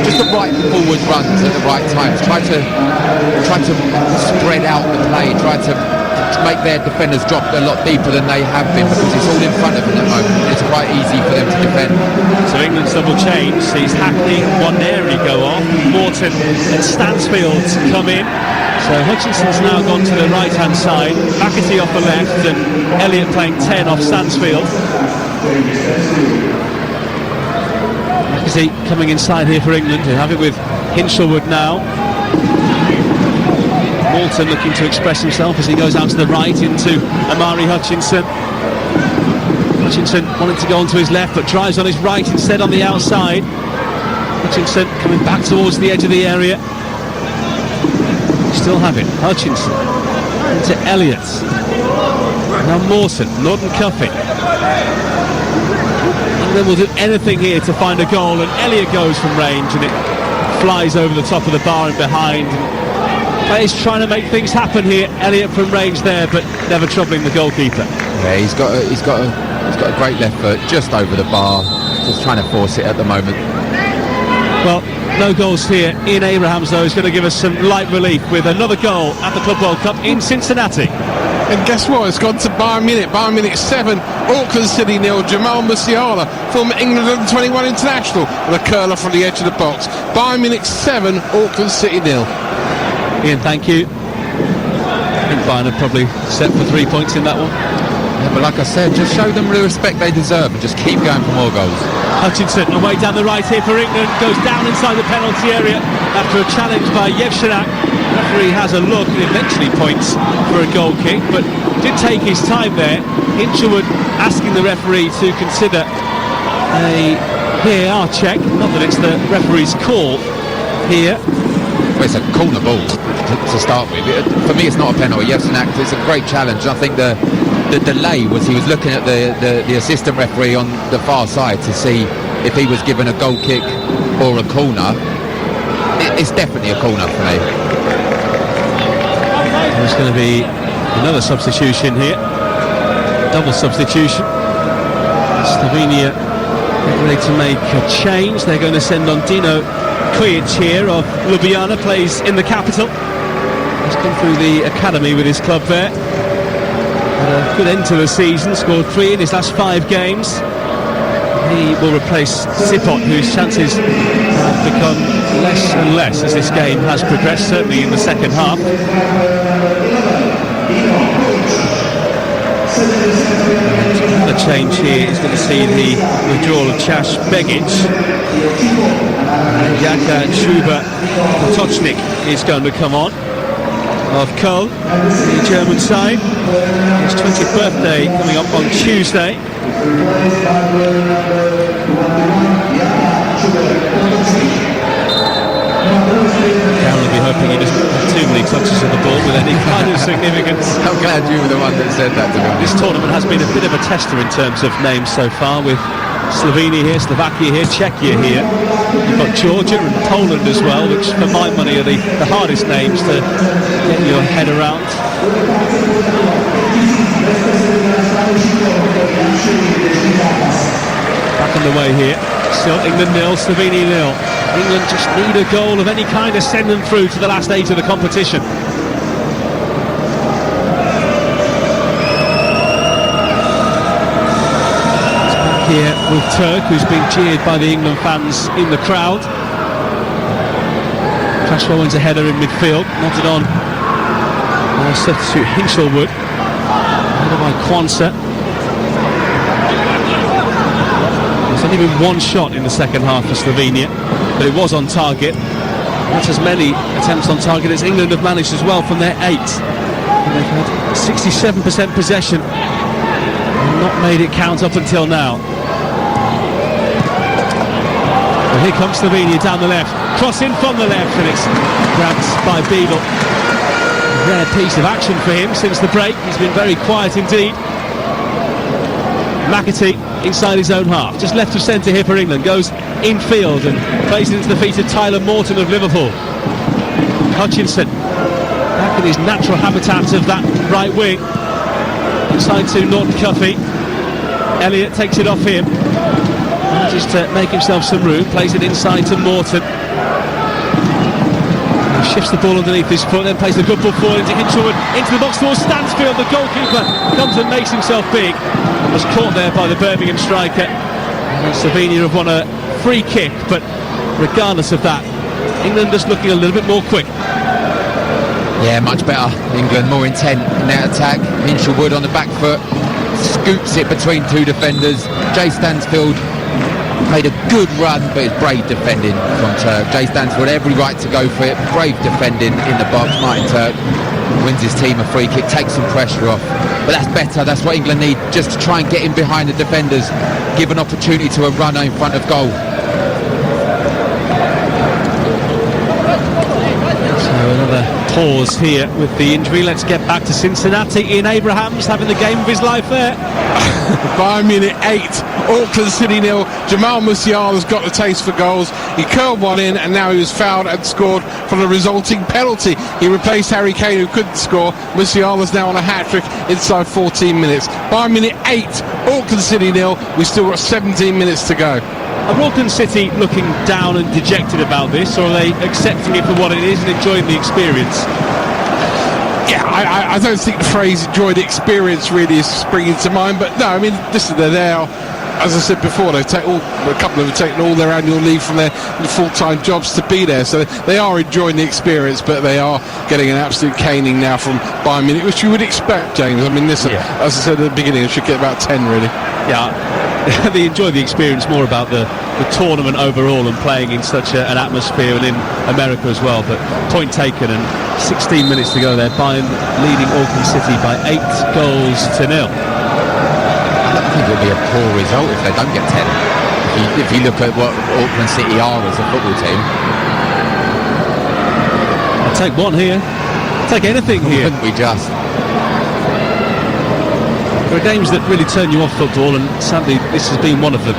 Just the right forward runs at the right times. Try to spread out the play. Try to make their defenders drop a lot deeper than they have been, because it's all in front of them at the moment. It's quite easy for them to defend. So England's double change sees Hackney, Waneri go off, Morton and Stansfield come in. So Hutchinson's now gone to the right hand side, McAtee off the left, and Elliott playing 10 off Stansfield. McAtee coming inside here for England, who have it with Hinshelwood now. Morton looking to express himself as he goes out to the right into Amari Hutchinson. Hutchinson wanting to go onto his left, but drives on his right instead on the outside. Hutchinson coming back towards the edge of the area. Still have it. Hutchinson into Elliott. Now Morton, Norton Cuffy. England will do anything here to find a goal, and Elliott goes from range, and it flies over the top of the bar and behind. Players trying to make things happen here. Elliott from range there, but never troubling the goalkeeper. Yeah, he's got a great left foot just over the bar, just trying to force it at the moment. Well, no goals here. Ian Abrahams, though, is going to give us some light relief with another goal at the Club World Cup in Cincinnati. And guess what? It's gone to Bayern Munich. Bayern Munich 7, Auckland City 0. Jamal Musiala, former England under-21 international, with a curler from the edge of the box. Bayern Munich 7, Auckland City 0. Ian, thank you. I think Bayern are probably set for 3 points in that one. Yeah, but like I said, just show them the respect they deserve and just keep going for more goals. Hutchinson away down the right here for England, goes down inside the penalty area after a challenge by Yevshenak. The referee has a look and eventually points for a goal kick, but did take his time there. Hinshelwood asking the referee to consider a VAR check. Not that it's the referee's call here. Well, it's a corner ball to start with. For me, it's not a penalty. Yevshenak, it's a great challenge. I think the delay was he was looking at the assistant referee on the far side to see if he was given a goal kick or a corner. It's definitely a corner for me. There's going to be another substitution here. Double substitution. Slovenia ready to make a change. They're going to send on Dino Kujic here of Ljubljana plays in the capital. He's come through the academy with his club there. Had a good end to the season, scored 3 in his last 5 games. He will replace Sipot, whose chances have become less and less as this game has progressed, certainly in the second half. The change here is going to see the withdrawal of Čaš Begic. Jaka Chuba-Potočnik is going to come on, of Köln, the German side. His 20th birthday coming up on Tuesday. Darren will be hoping he doesn't have too many touches of the ball with any kind of significance. I'm glad you were the one that said that to me. This tournament has been a bit of a tester in terms of names so far, with Slovenia here, Slovakia here, Czechia here. You've got Georgia and Poland as well, which for my money are the hardest names to get your head around. Back on the way here. Still England 0, Slovenia 0. England just need a goal of any kind to send them through to the last 8 of the competition. Here with Turk, who's been cheered by the England fans in the crowd. Crashwell wins a header in midfield, nodded on substitute Hinchelwood, headed by Kwanzaa. There's only been 1 shot in the second half for Slovenia, but it was on target. Not as many attempts on target as England have managed as well from their 8. And they've had 67% possession and not made it count up until now. And here comes Slovenia down the left, crossing from the left, and it's grabbed by Beadle. A rare piece of action for him since the break. He's been very quiet indeed. McAtee inside his own half, just left of centre here for England, goes infield and plays it into the feet of Tyler Morton of Liverpool. Hutchinson back in his natural habitat of that right wing, inside to Norton Cuffy. Elliott takes it off him, manages to make himself some room, plays it inside to Morton. He shifts the ball underneath his foot, then plays the good ball forward into Hinchelwood, into the box towards Stansfield. The goalkeeper comes and makes himself big, and was caught there by the Birmingham striker. And Slovenia have won a free kick, but regardless of that, England just looking a little bit more quick. Yeah, much better. England more intent in their attack. Hinchelwood on the back foot, scoops it between 2 defenders. Jay Stansfield made a good run, but it's brave defending from Turk. Jay Stansfield every right to go for it. Brave defending in the box. Martin Turk wins his team a free kick, takes some pressure off. But that's better. That's what England need, just to try and get in behind the defenders, give an opportunity to a runner in front of goal. Another pause here with the injury. Let's get back to Cincinnati. Ian Abrahams having the game of his life there. Bayern Munich 8, Auckland City 0. Jamal Musiala's got the taste for goals. He curled one in, and now he was fouled and scored from the resulting penalty. He replaced Harry Kane, who couldn't score. Musiala's now on a hat-trick inside 14 minutes. Bayern Munich 8, Auckland City 0. We've still got 17 minutes to go. Are Auckland City looking down and dejected about this, or are they accepting it for what it is and enjoying the experience? Yeah, I don't think the phrase "enjoy the experience" really is springing to mind, but no, I mean, listen, they're there. As I said before, a couple of them have taken all their annual leave from their full-time jobs to be there, so they are enjoying the experience, but they are getting an absolute caning now from Bayern Munich, which you would expect, James. I mean, listen, as I said at the beginning, they should get about 10, really. Yeah, they enjoy the experience more about the tournament overall and playing in such an atmosphere, and in America as well. But point taken, and 16 minutes to go there. Bayern leading Auckland City by 8 goals to 0. I think it'll be a poor result if they don't get 10. If you look at what Auckland City are as a football team. I'll take one here. I'll take anything here. Wouldn't we just? There are games that really turn you off football, and sadly this has been one of them.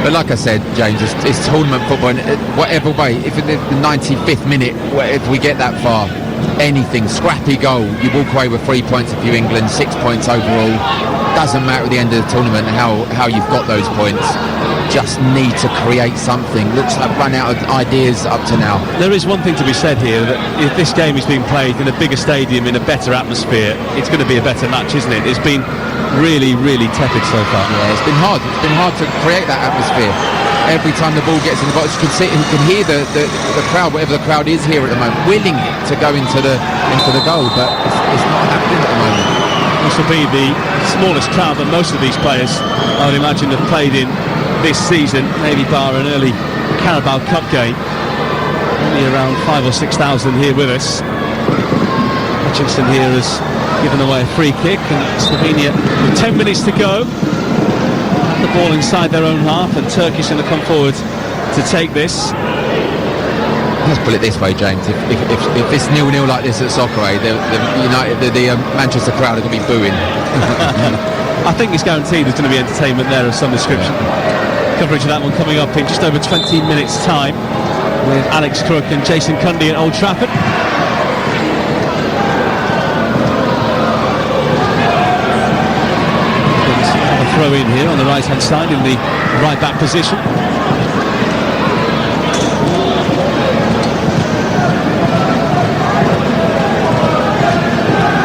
But like I said, James, it's tournament football, and whatever way, if in the 95th minute, if we get that far, anything, scrappy goal, you walk away with 3 points if you're England, 6 points overall. doesn't matter at the end of the tournament how you've got those points. Just need to create something. Looks like run out of ideas up to now. There is one thing to be said here, that if this game is being played in a bigger stadium, in a better atmosphere, it's going to be a better match, isn't it? It's been really, really tepid so far. Yeah, it's been hard. It's been hard to create that atmosphere. Every time the ball gets in the box, you can hear the crowd, whatever the crowd is here at the moment, willing to go into the goal, but it's not happening at the moment. This will be the smallest crowd that most of these players, I would imagine, have played in this season, maybe bar an early Carabao Cup game. Only around 5,000 or 6,000 here with us. Hutchinson here has given away a free kick, and Slovenia with 10 minutes to go. The ball inside their own half, and Turkey's going to come forward to take this. Let's put it this way, James. If it's 0-0 like this at Soccer, the Manchester crowd are going to be booing. I think it's guaranteed there's going to be entertainment there of some description. Coverage of that one coming up in just over 20 minutes' time with Alex Crook and Jason Cundy at Old Trafford. A throw in here on the right hand side in the right back position.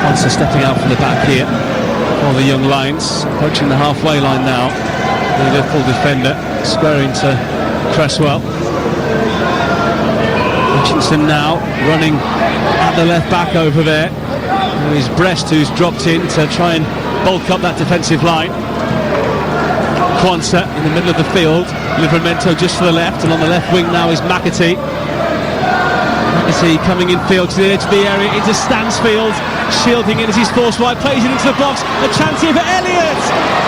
Ponsa stepping out from the back here for the young Lions, approaching the halfway line now. The Liverpool defender squaring to Cresswell. Hutchinson now running at the left back over there. It is Brest who's dropped in to try and bulk up that defensive line. Quansah in the middle of the field. Livramento just to the left, and on the left wing now is McAtee. McAtee coming in field to the edge of the area into Stansfield. Shielding it as he's forced wide, plays it into the box. A chance here for Elliott.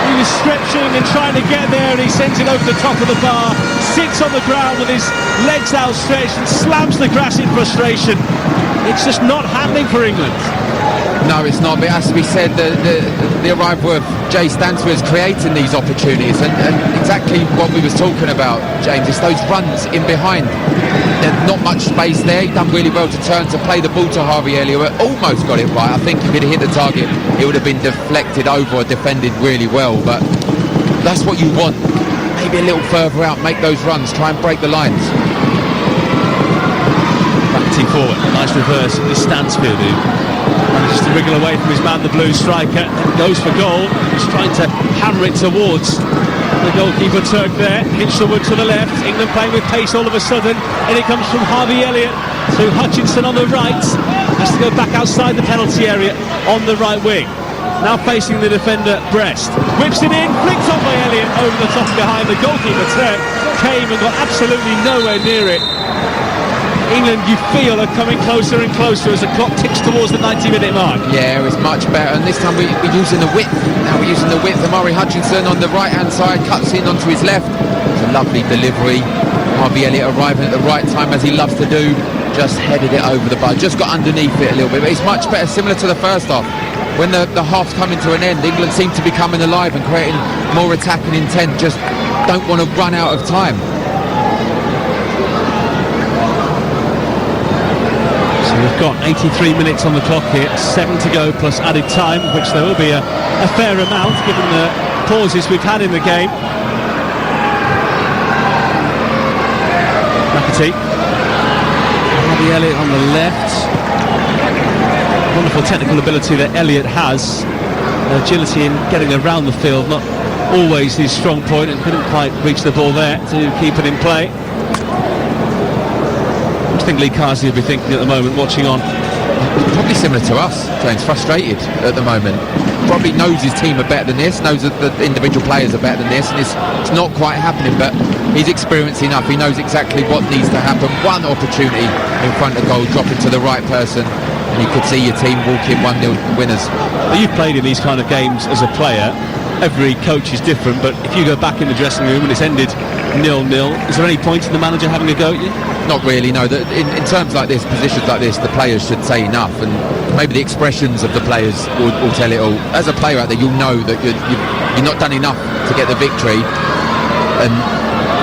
He was stretching and trying to get there, and he sends it over the top of the bar. Sits on the ground with his legs outstretched and slams the grass in frustration. It's just not happening for England. No, it's not, but it has to be said that the arrival of Jay Stansfield is creating these opportunities, and exactly what we was talking about, James. It's those runs in behind. There's not much space there. He done really well to turn to play the ball to Harvey Elliott. Almost got it right. I think if he'd hit the target, it would have been deflected over or defended really well. But that's what you want. Maybe a little further out, make those runs, try and break the lines. McAtee forward, nice reverse. It's Stansfield who manages to wriggle away from his man, the blue striker, and goes for goal. He's trying to hammer it towards the goalkeeper Turk there. Hinchelwood to the left. England playing with pace all of a sudden, and it comes from Harvey Elliott to Hutchinson on the right. Has to go back outside the penalty area on the right wing. Now facing the defender Brest. Whips it in, flicked on by Elliott over the top behind. The goalkeeper Turk came and got absolutely nowhere near it. England, you feel, are coming closer and closer as the clock ticks towards the 90-minute mark. Yeah, it's much better, and this time we're using the width. Now we're using the width. Amari Hutchinson on the right-hand side cuts in onto his left. It's a lovely delivery. Harvey Elliott arriving at the right time, as he loves to do. Just headed it over the bar. Just got underneath it a little bit, but it's much better, similar to the first half. When the half's coming to an end, England seem to be coming alive and creating more attacking intent. Just don't want to run out of time. We've got 83 minutes on the clock here, 7 to go plus added time, which there will be a fair amount given the pauses we've had in the game. McAtee, Harvey Elliott on the left. Wonderful technical ability that Elliott has. Agility in getting around the field, not always his strong point, and couldn't quite reach the ball there to keep it in play. I think Lee Carsley will be thinking at the moment, watching on. Probably similar to us, James, frustrated at the moment. Probably knows his team are better than this, knows that the individual players are better than this, and it's not quite happening, but he's experienced enough. He knows exactly what needs to happen. One opportunity in front of goal, drop it to the right person, and you could see your team walk in 1-0 winners. Well, you've played in these kind of games as a player. Every coach is different, but if you go back in the dressing room and it's ended 0-0, is there any point in the manager having a go at you? Not really, no. In terms like this, positions like this, the players should say enough, and maybe the expressions of the players will tell it all. As a player out there, you'll know that you're not done enough to get the victory.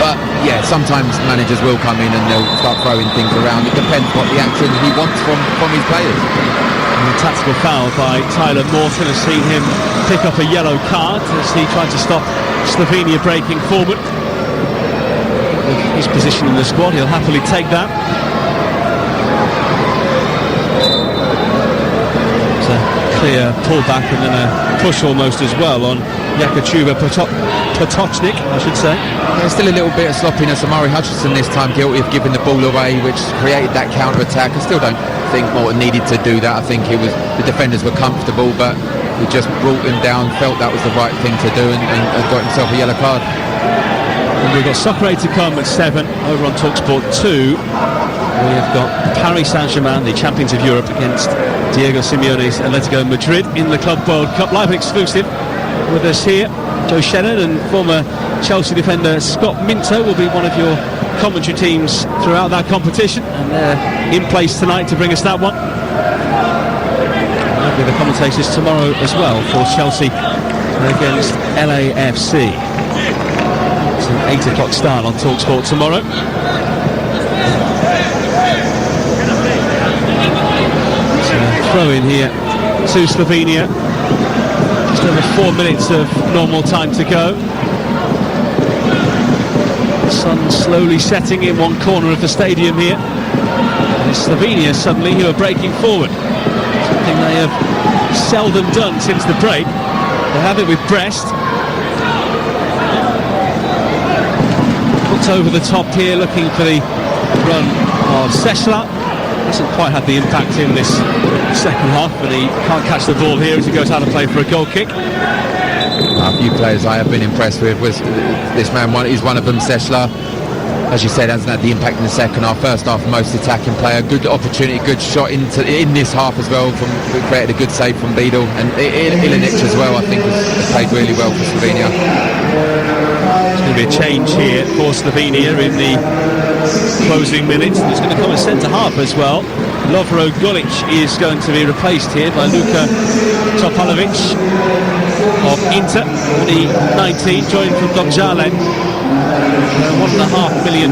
But yeah, sometimes managers will come in and they'll start throwing things around. It depends what the action he wants from his players. A tactical foul by Tyler Morton has seen him pick up a yellow card as he tried to stop Slovenia breaking forward. With his position in the squad, he'll happily take that. It's a clear pullback and then a push almost as well on Yakachuba Potočnik, I should say. There's still a little bit of sloppiness. Amari Hutchinson this time guilty of giving the ball away, which created that counter-attack. I still don't think Morton needed to do that. I think the defenders were comfortable, but he just brought him down, felt that was the right thing to do, and got himself a yellow card. And we've got Soccer Aid to come at 7 over on TalkSport 2. We've got Paris Saint-Germain, the champions of Europe, against Diego Simeone's Atletico Madrid in the Club World Cup. Live and exclusive with us here. Joe Shannon and former Chelsea defender Scott Minto will be one of your commentary teams throughout that competition, and they're in place tonight to bring us that one. There'll be the commentators tomorrow as well for Chelsea against LAFC. It's an 8 o'clock start on TalkSport tomorrow. So throw in here to Slovenia. Just over 4 minutes of normal time to go. The sun slowly setting in one corner of the stadium here. And it's Slovenia suddenly who are breaking forward. Something they have seldom done since the break. They have it with Brest. Put over the top here, looking for the run of Sesla. Hasn't quite had the impact in this second half, but he can't catch the ball here as he goes out of play for a goal kick. A few players I have been impressed with was this man. He's one of them, Sesla. As you said, hasn't had the impact in the second half. First half, most attacking player. Good opportunity, good shot in this half as well. Created a good save from Beadle, and Ilinic as well. I think has played really well for Slovenia. There's going to be a change here for Slovenia in the closing minutes. There's going to come a centre half as well. Lovro Golic is going to be replaced here by Luka Topalovic of Inter, the 19, joined from Domžale. £1.5 million,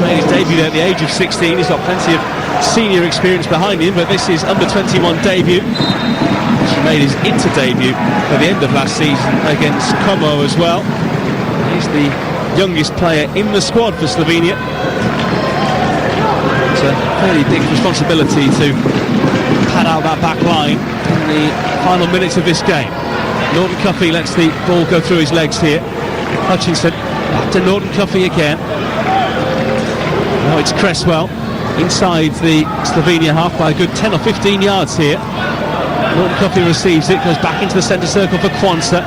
made his debut at the age of 16. He's got plenty of senior experience behind him, but this is under 21 debut. He made his Inter debut at the end of last season against Como as well. He's the youngest player in the squad for Slovenia. It's a fairly big responsibility to pad out that back line in the final minutes of this game. Norton Cuffy lets the ball go through his legs here. Hutchinson back to Norton Cuffy again. Now it's Cresswell inside the Slovenia half by a good 10 or 15 yards here. Norton Cuffy receives it, goes back into the centre circle for Kwanzaa.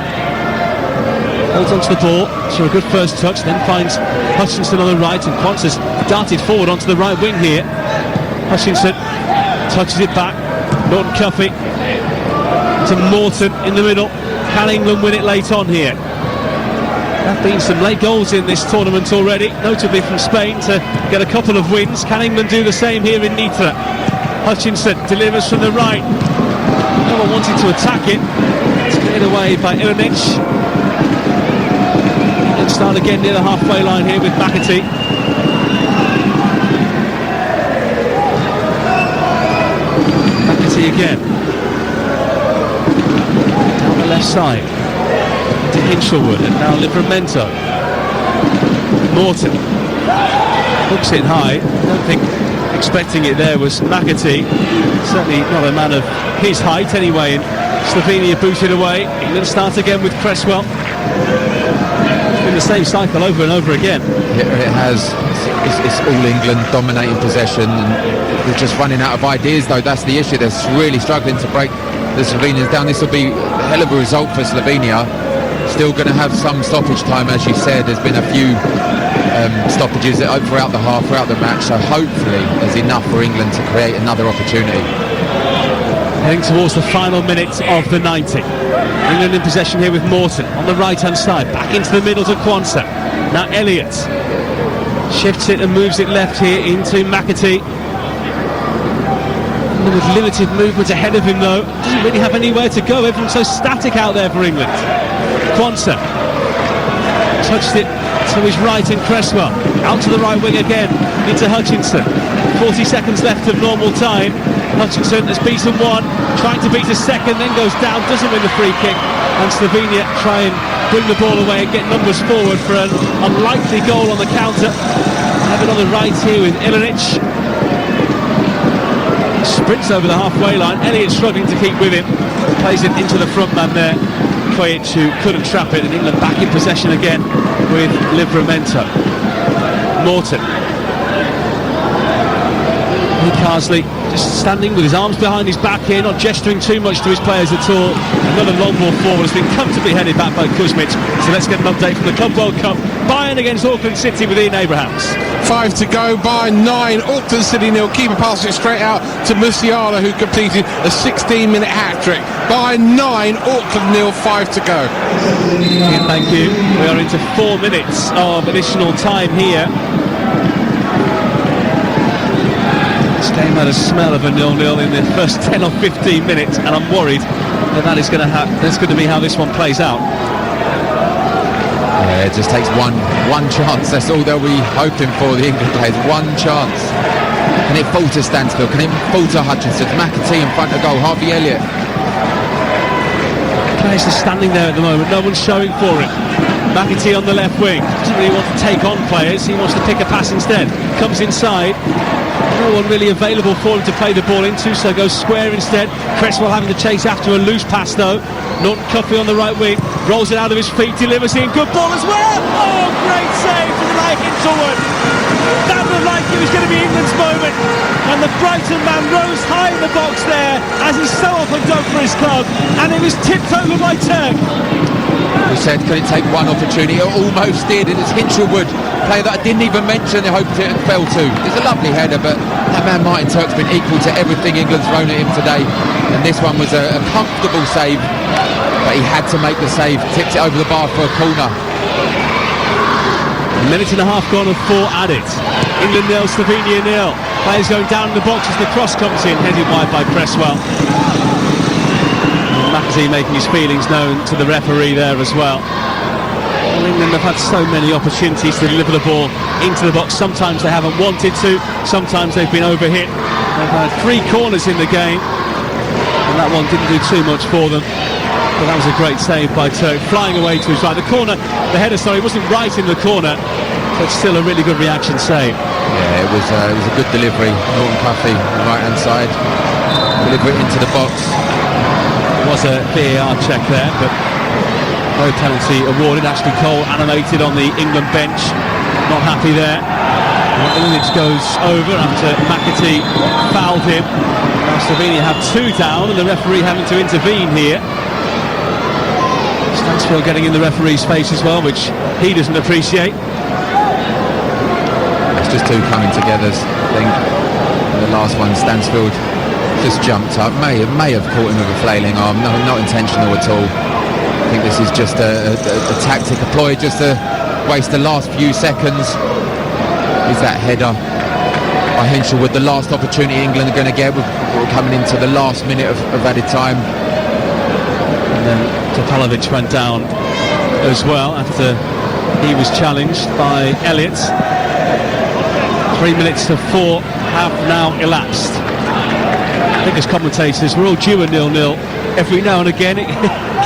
Holds onto the ball, so a good first touch, then finds Hutchinson on the right, and Kwanzaa's darted forward onto the right wing here. Hutchinson touches it back. Norton Cuffy to Morton in the middle. Can England win it late on here? There have been some late goals in this tournament already, notably from Spain, to get a couple of wins. Can England do the same here in Nitra? Hutchinson delivers from the right. No one wanted to attack it. It's cleared away by Ilinic. Let's start again near the halfway line here with McAtee. McAtee again. Down the left side. To Hinchelwood, and now Livramento. Morton hooks it high. I don't think expecting it there was McAtee. Certainly not a man of his height anyway. And Slovenia booted away. England start again with Cresswell. It's been the same cycle over and over again. It has. It's all England dominating possession, and they're just running out of ideas though. That's the issue. They're really struggling to break the Slovenians down. This will be a hell of a result for Slovenia. Still going to have some stoppage time, as you said. There's been a few stoppages throughout the half, throughout the match, so hopefully there's enough for England to create another opportunity. Heading towards the final minutes of the 90. England in possession here with Morton on the right hand side, back into the middle to Kwanzaa. Now Elliott shifts it and moves it left here into McAtee. With limited movement ahead of him though, doesn't really have anywhere to go. Everyone's so static out there for England. Kwanzaa touched it to his right, and Cresswell out to the right wing again into Hutchinson. 40 seconds left of normal time. Hutchinson has beaten one, trying to beat a second, then goes down, doesn't win the free kick, and Slovenia try and bring the ball away and get numbers forward for an unlikely goal on the counter. Have it on the right here with Ilinic. Sprints over the halfway line. Elliott struggling to keep with him. Plays it into the front man there. Kojic, who couldn't trap it, and England back in possession again with Livramento. Morton. Carsley just standing with his arms behind his back here, not gesturing too much to his players at all. Another long ball forward has been comfortably headed back by Kuzmic. So let's get an update from the Club World Cup. Bayern against Auckland City with Ian Abrahams. 5 to go, Bayern 9, Auckland City 0. Keeper passed it straight out to Musiala, who completed a 16-minute hat-trick. Bayern 9, Auckland 0, 5 to go. Ian, thank you. We are into 4 minutes of additional time here. This game had a smell of a 0-0 in the first 10 or 15 minutes, and I'm worried that that's going to be how this one plays out. Yeah, it just takes one chance. That's all they'll be hoping for, the England players. One chance. Can it fall to Stansfield? Can it fall to Hutchinson? McAtee in front of goal. Harvey Elliott. Players are standing there at the moment. No one's showing for it. McAtee on the left wing. Doesn't really want to take on players. He wants to pick a pass instead. Comes inside. No one really available for him to play the ball into, so goes square instead. Cresswell having to chase after a loose pass though. Norton Cuffey on the right wing, rolls it out of his feet, delivers in, good ball as well. Oh, great save from Like Hinselwood. That looked like it was going to be England's moment, and the Brighton man rose high in the box there, as he's so often done for his club, and it was tipped over by Turk. We said, could it take one opportunity? It almost did, and it's Hinselwood, player that I didn't even mention, I hoped it fell to. It's a lovely header, but that man Martin Turk's been equal to everything England's thrown at him today, and this one was a comfortable save, but he had to make the save, tipped it over the bar for a corner. A minute and a half gone and 4 added. England 0, Slovenia 0. Players going down in the box as the cross comes in, headed wide by Cresswell. McAtee making his feelings known to the referee there as well. England have had so many opportunities to deliver the ball into the box. Sometimes they haven't wanted to, sometimes they've been overhit. They've had 3 corners in the game, and that one didn't do too much for them. But that was a great save by Turk, flying away to his right. The header, wasn't right in the corner, but still a really good reaction save. Yeah, it was a good delivery. Norton Cuffey, right hand side, deliver it into the box. There was a VAR check there, but no penalty awarded. Ashley Cole animated on the England bench, not happy there. Ilinic goes over after McAtee fouled him. Now Slovenia have 2 down, and the referee having to intervene here. Stansfield getting in the referee's face as well, which he doesn't appreciate. It's just 2 coming together, I think. The last one, Stansfield just jumped up, may have caught him with a flailing arm, no, not intentional at all. I think this is just a tactic employed just to waste the last few seconds. Is that header by Hinselwood the last opportunity England are going to get? We're coming into the last minute of added time. And then Topalovic went down as well after he was challenged by Elliott. 3 minutes to 4 have now elapsed. I think as commentators we're all due a 0-0 every now and again. It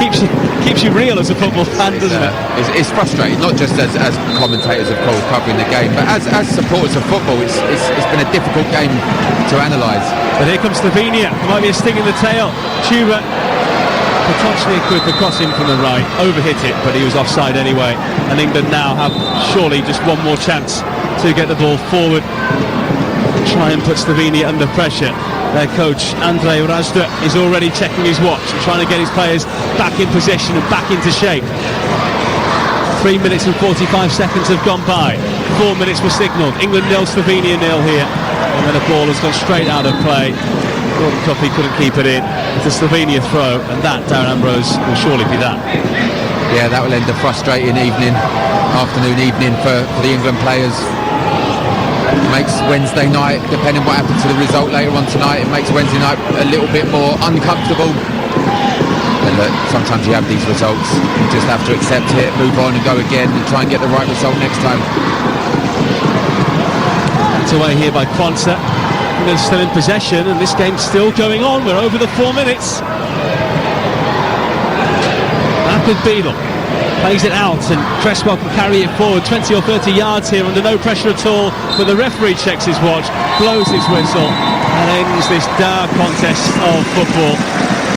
keeps you real as a football fan, doesn't it? It's frustrating, not just as commentators of course covering the game, but as supporters of football. It's been a difficult game to analyse. But here comes Slovenia. There might be a sting in the tail. Chuba potentially equipped the cross in from the right, overhit it, but he was offside anyway. And England now have surely just one more chance to get the ball forward, try and put Slovenia under pressure. Their coach Andrej Razda is already checking his watch and trying to get his players back in position and back into shape. 3 minutes and 45 seconds have gone by. 4 minutes were signalled. England 0, Slovenia 0 here, and then a ball has gone straight out of play. Gordon Coffey couldn't keep it in. It's a Slovenia throw, and that, Darren Ambrose, will surely be that. Yeah, that will end a frustrating afternoon evening for the England players. It makes Wednesday night, depending what happens to the result later on tonight, it makes Wednesday night a little bit more uncomfortable. But look, sometimes you have these results, you just have to accept it, move on and go again and try and get the right result next time. It's away here by Kwanzaa. England still in possession, and this game's still going on. We're over the 4 minutes. Back with Beadle. Plays it out, and Cresswell can carry it forward 20 or 30 yards here under no pressure at all. But the referee checks his watch, blows his whistle, and ends this dark contest of football.